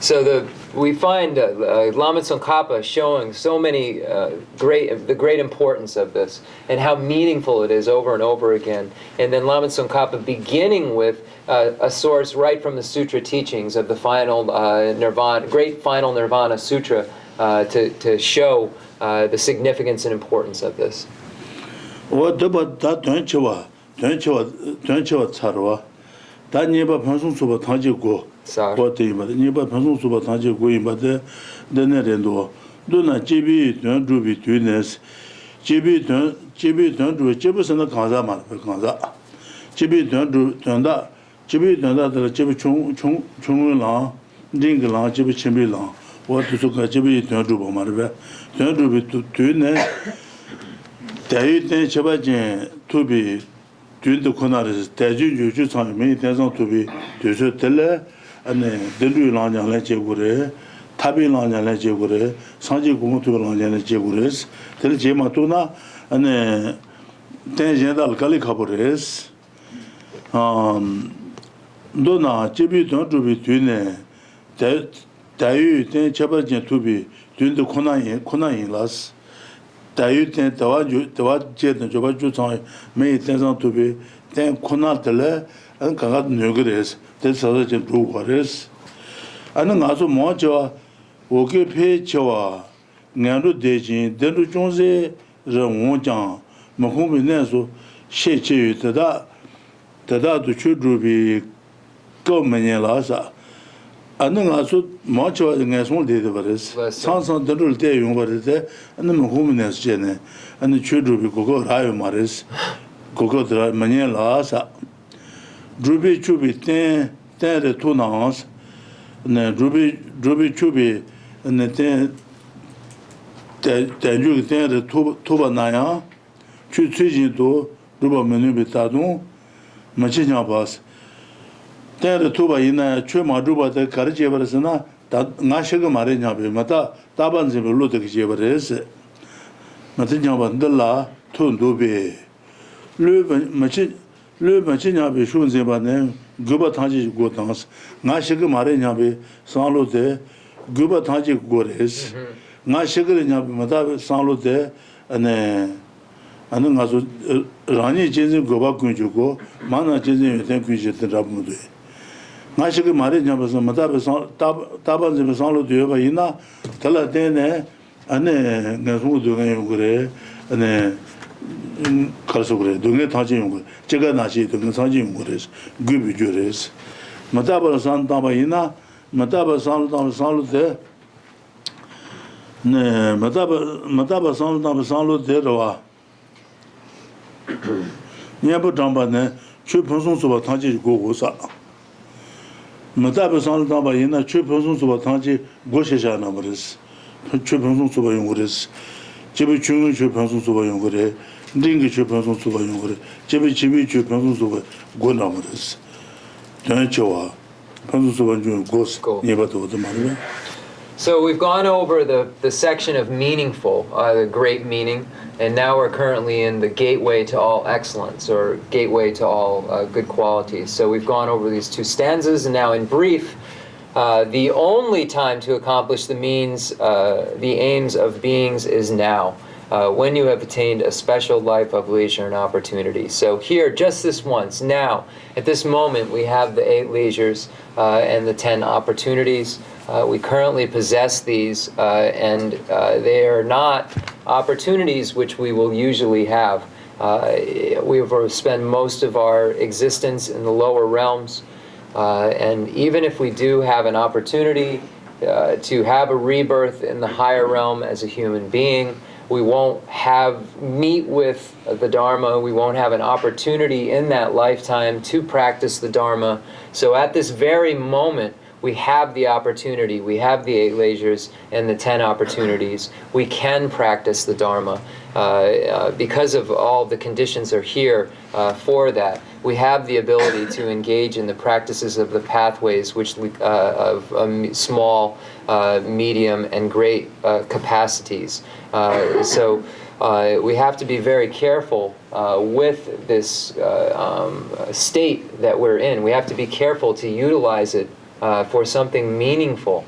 So we find Lama Tsongkhapa showing so many the great importance of this and how meaningful it is over and over again. And then Lama Tsongkhapa beginning with a source right from the sutra teachings of the final Nirvana, great final Nirvana Sutra, to show the significance and importance of this. What the Niba Pansu Subatanji going but the Nerendo. Do not GB don't do between us. GB don't do Jibus and the Kanzama Kanza. GB don't do Tunda. GB don't the Jib Chung Lang, Dinglang, Jib Chimbi Lang. What to Suka GB don't do Marva. Don't do between us. They Chabajan to be doing the Conaris. Taju, you time many thousand to be to tell. And Delu Lanya Lechegure, Tabi Lanya Lechegure, Sanji Gumutu Lanya Lechegures, Tel Jematuna, and Tenjendal Kalikabures. Dona, Jibi don't do between Tayu, Ten Chabajan to be doing the Konain las. Tayu Ten Tawaj Jet and Jobaju time, many thousand to be, then Konatele and Kagat Nugres. That's how they do what is. And also more joy, okay, pay choa, Nando Dejin, Delu Jonze, Ramon, Mahumi Neso, She Tada to Chudrubi, Go Manelasa. And then also more joy in a small day of this. Sounds on the little day, what is there, and the Mahuminas Jenny, and the Chudrubi Gogo Rayo Maris, Gogo Manelasa. Drubi Chubi ten the two nouns, and Drubi Chubi, and the ten you ten the Tuba Naya, Chuji to Ruba Menubitadon, Machina Bas. Ten the Tuba in a Chuma Ruba the Karajeversana, that Nashaga Marina, Mata, Taban Zibulut Jeveres, Matina Vandela, Tundubi, Luban Machin. Le Machina be shown Zebanem, Gubatanji Gotans, Nashika Marinabe, Sanlote, Gubatanji Gores, Nashika Matabe, Sanlote, and then Rani Jizim Goba Kunjugo, Mana Jizim Thank you, Rabude. Nashika Marina was a Matabe Taban Sanlote, Ina, Talatene, and then Nasu and then Karsugre, Dunga Tajim, Cheganashi, Dunga Tajim, Gubi Juris, Mataba San Tabaina, Mataba San Salute, Mataba San Salu Deroa. Niabu Dambane, Chu Person Subatanji Gogosa. Mataba San Tabaina, Chu Person Subatanji Goshesha numbers, Chu Person Subayunguris, Chibi Chung, Chu Person Subayungure. Dingy Chupan Suba Yungre, Chibi Chupan Suba, Gunamas, Janchoa, Pansuba Ghost, never to the money. So we've gone over the section of meaningful, the great meaning, and now we're currently in the gateway to all excellence, or gateway to all good qualities. So we've gone over these two stanzas, and now in brief, the only time to accomplish the aims of beings is now. When you have attained a special life of leisure and opportunity. So here, just this once, now, at this moment, we have the 8 leisures and the 10 opportunities. We currently possess these, and they are not opportunities which we will usually have. We will spend most of our existence in the lower realms, and even if we do have an opportunity to have a rebirth in the higher realm as a human being, we won't meet with the Dharma, we won't have an opportunity in that lifetime to practice the Dharma. So at this very moment, we have the opportunity, we have the 8 leisures and the 10 opportunities. We can practice the Dharma because of all the conditions are here for that. We have the ability to engage in the practices of the pathways, which of small, medium, and great capacities. So we have to be very careful with this state that we're in. We have to be careful to utilize it for something meaningful,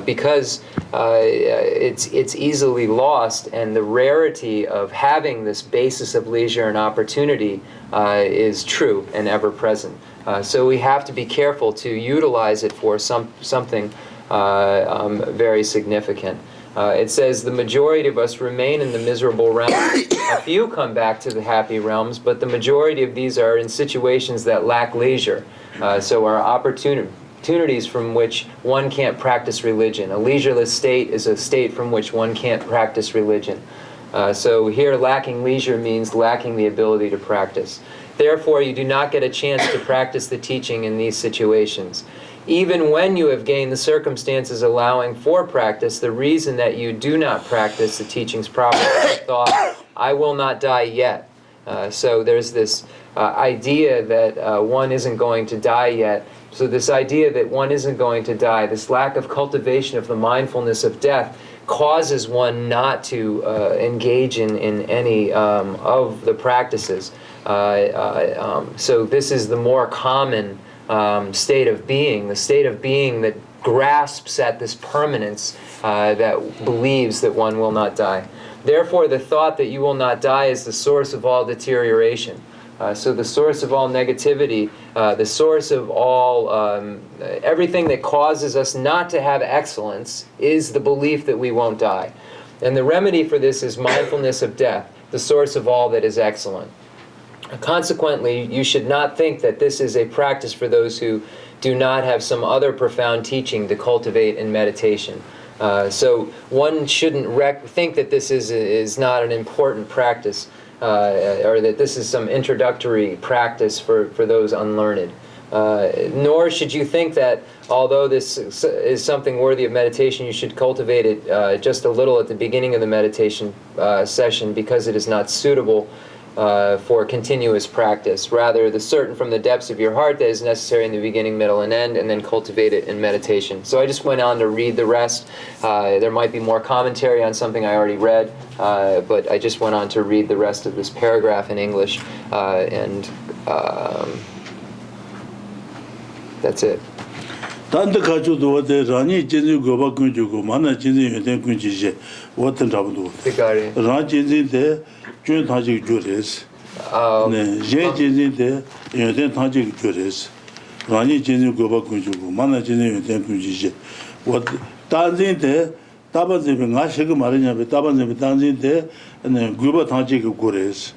because it's easily lost, and the rarity of having this basis of leisure and opportunity is true and ever present. So we have to be careful to utilize it for something very significant. It says the majority of us remain in the miserable realms. A few come back to the happy realms, but the majority of these are in situations that lack leisure. So our opportunities from which one can't practice religion. A leisureless state is a state from which one can't practice religion. So here, lacking leisure means lacking the ability to practice. Therefore, you do not get a chance to practice the teaching in these situations. Even when you have gained the circumstances allowing for practice, the reason that you do not practice the teachings properly is the thought, I will not die yet. So there's this idea that one isn't going to die yet. So this idea that one isn't going to die, this lack of cultivation of the mindfulness of death, causes one not to engage in any of the practices. So this is the more common state of being, the state of being that grasps at this permanence, that believes that one will not die. Therefore, the thought that you will not die is the source of all deterioration. So the source of all negativity, the source of all, everything that causes us not to have excellence is the belief that we won't die. And the remedy for this is mindfulness of death, the source of all that is excellent. Consequently, you should not think that this is a practice for those who do not have some other profound teaching to cultivate in meditation. So one shouldn't think that this is not an important practice, or that this is some introductory practice for those unlearned. Nor should you think that although this is something worthy of meditation, you should cultivate it just a little at the beginning of the meditation session, because it is not suitable for continuous practice. Rather, the certain from the depths of your heart that is necessary in the beginning, middle, and end, and then cultivate it in meditation. So I just went on to read the rest. There might be more commentary on something I already read, but I just went on to read the rest of this paragraph in English, and that's it. 단데 가지고도 어때 라니 진지 고바 군주고 만나 진지 연대 군지제 어떤 잡도 라 진지데 준 타지 주레스 네 제 진지데 연대 타지 주레스 라니 진지 고바 군주고 만나 진지 연대 군지제 어 단진데 따반제비 나시고 말이냐베 따반제비 단진데 네 고바 타지 고레스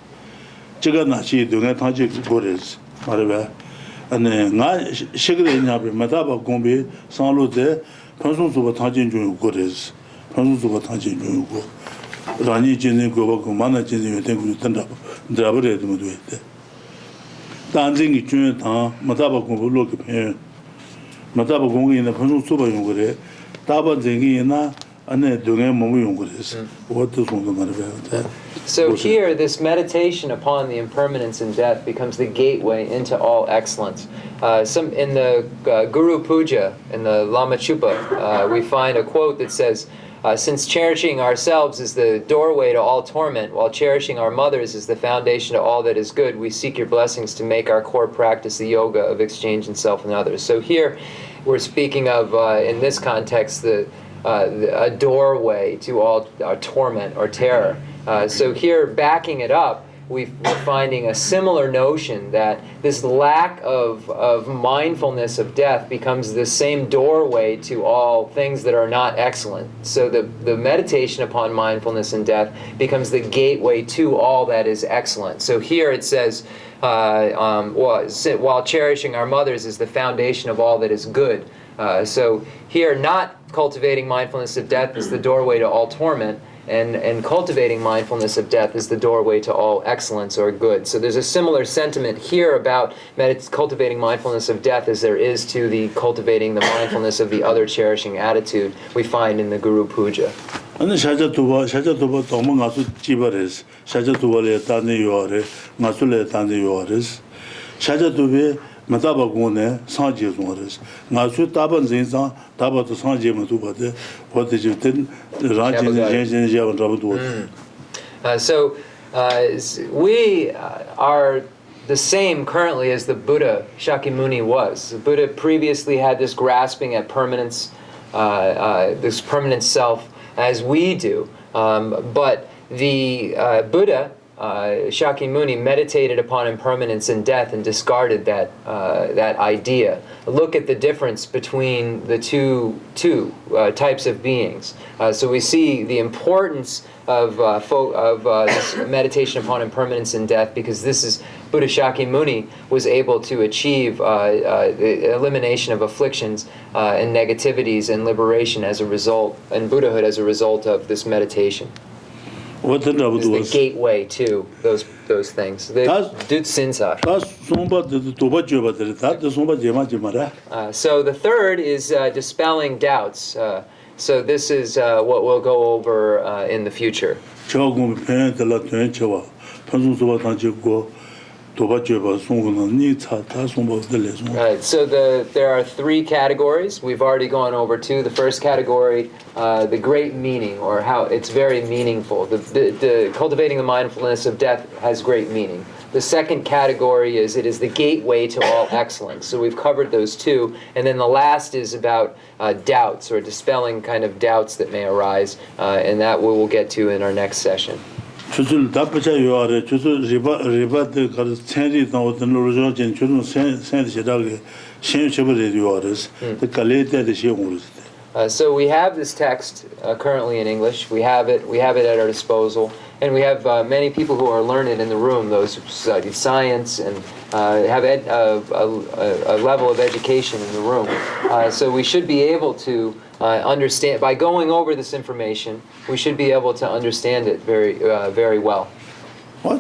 제가 나시 동에 타지 고레스 말해 ane nga shigre nyabe mataba gombe sanlote pansun soba tanjin jun go res pansun soba tanjin jun go rani jin go ba ko mana jin yoten go tanda drabre de modete tanjin gi jun ta mataba gombe lo ke phe mataba gombe na pansun soba yung go re taba jengi na ane donge mo yung go res what to so marbe. So here, this meditation upon the impermanence and death becomes the gateway into all excellence. In the Guru Puja, in the Lama Chupa, we find a quote that says, since cherishing ourselves is the doorway to all torment, while cherishing our mothers is the foundation to all that is good, we seek your blessings to make our core practice the yoga of exchange in self and others. So here, we're speaking of, in this context, a doorway to all torment or terror. So here, backing it up, we're finding a similar notion that this lack of mindfulness of death becomes the same doorway to all things that are not excellent. So the meditation upon mindfulness in death becomes the gateway to all that is excellent. So here it says, while cherishing our mothers is the foundation of all that is good. So here, not cultivating mindfulness of death is the doorway to all torment, and cultivating mindfulness of death is the doorway to all excellence or good. So there's a similar sentiment here about cultivating mindfulness of death as there is to the cultivating the mindfulness of the other cherishing attitude we find in the Guru Puja. 아니 샤자도바 도모 가수 지버레스 샤자도발에 단에 요아레 마술에 단에 요아레스 샤자도베 마다바고네 상지송아레스 마수 따번 진상 따바도 상지면도 바데 버티지든 라진 제제제원 잡도 So we are the same currently as the Buddha Shakyamuni was. The Buddha previously had this grasping at permanence, this permanent self, as we do. But the Buddha, Shakyamuni, meditated upon impermanence and death and discarded that idea. Look at the difference between the two types of beings. So we see the importance of this meditation upon impermanence and death, because this is Buddha Shakyamuni was able to achieve the elimination of afflictions and negativities and liberation as a result, and Buddhahood as a result of this meditation. It's the gateway to those things. So the third is dispelling doubts. So this is what we'll go over in the future. Right, so there are three categories. We've already gone over two. The first category, the great meaning, or how it's very meaningful. The cultivating the mindfulness of death has great meaning. The second category is it is the gateway to all excellence. So we've covered those two. And then the last is about doubts, or dispelling kind of doubts that may arise. And that we will get to in our next session. 주술 답부자 요아래 주술 리바드 가르 천리 나오던 로존 주는 센센시라게 신체벌에 요아레스 그 갈레데데 시용으로스. So we have this text currently in English. We have it at our disposal, and we have many people who are learned in the room, those who study science and have a level of education in the room. So we should be able to understand, by going over this information, we should be able to understand it very well. So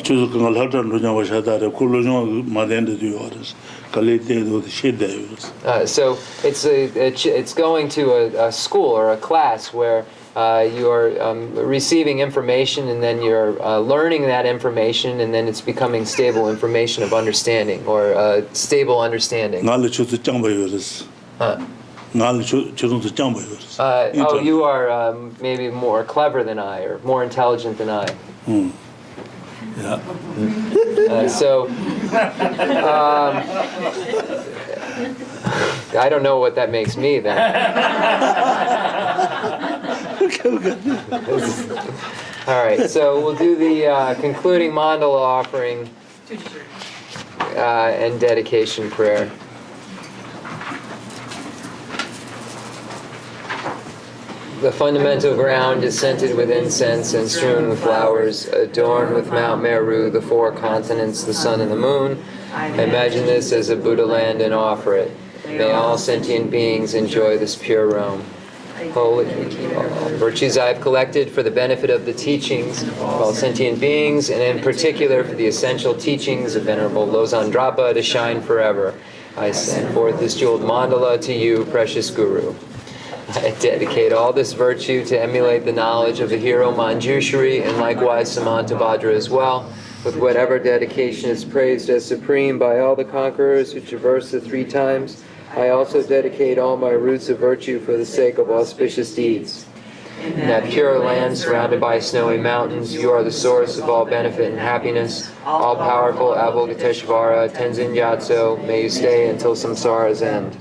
it's going to a school or a class where you're receiving information, and then you're learning that information, and then it's becoming stable information of understanding, or stable understanding. You are maybe more clever than I, or more intelligent than I. Yeah. I don't know what that makes me then. All right, so we'll do the concluding mandala offering and dedication prayer. The fundamental ground is scented with incense and strewn with flowers, adorned with Mount Meru, the four continents, the sun and the moon. Imagine this as a Buddha land and offer it. May all sentient beings enjoy this pure realm. Holy virtues I have collected for the benefit of the teachings of all sentient beings, and in particular for the essential teachings of Venerable Lobsang Drapa to shine forever. I send forth this jeweled mandala to you, precious Guru. I dedicate all this virtue to emulate the knowledge of the hero Manjushri, and likewise Samantabhadra as well, with whatever dedication is praised as supreme by all the conquerors who traverse the three times. I also dedicate all my roots of virtue for the sake of auspicious deeds. In that pure land surrounded by snowy mountains, you are the source of all benefit and happiness. All-powerful Avalokiteshvara, Tenzin Gyatso, may you stay until samsara's end.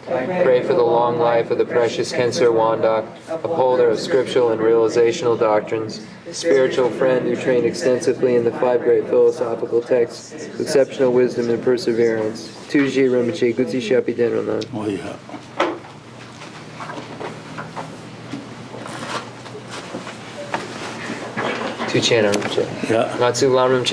Pray for the long life of the precious Khensur Wandok, upholder of scriptural and realizational doctrines, spiritual friend who trained extensively in the 5 great philosophical texts, with exceptional wisdom and perseverance. Geshe Rinpoche, Gutsi Shapi Denronan. 어이야. Tu Chenrezig Rinpoche. 야. Natsu Lamrim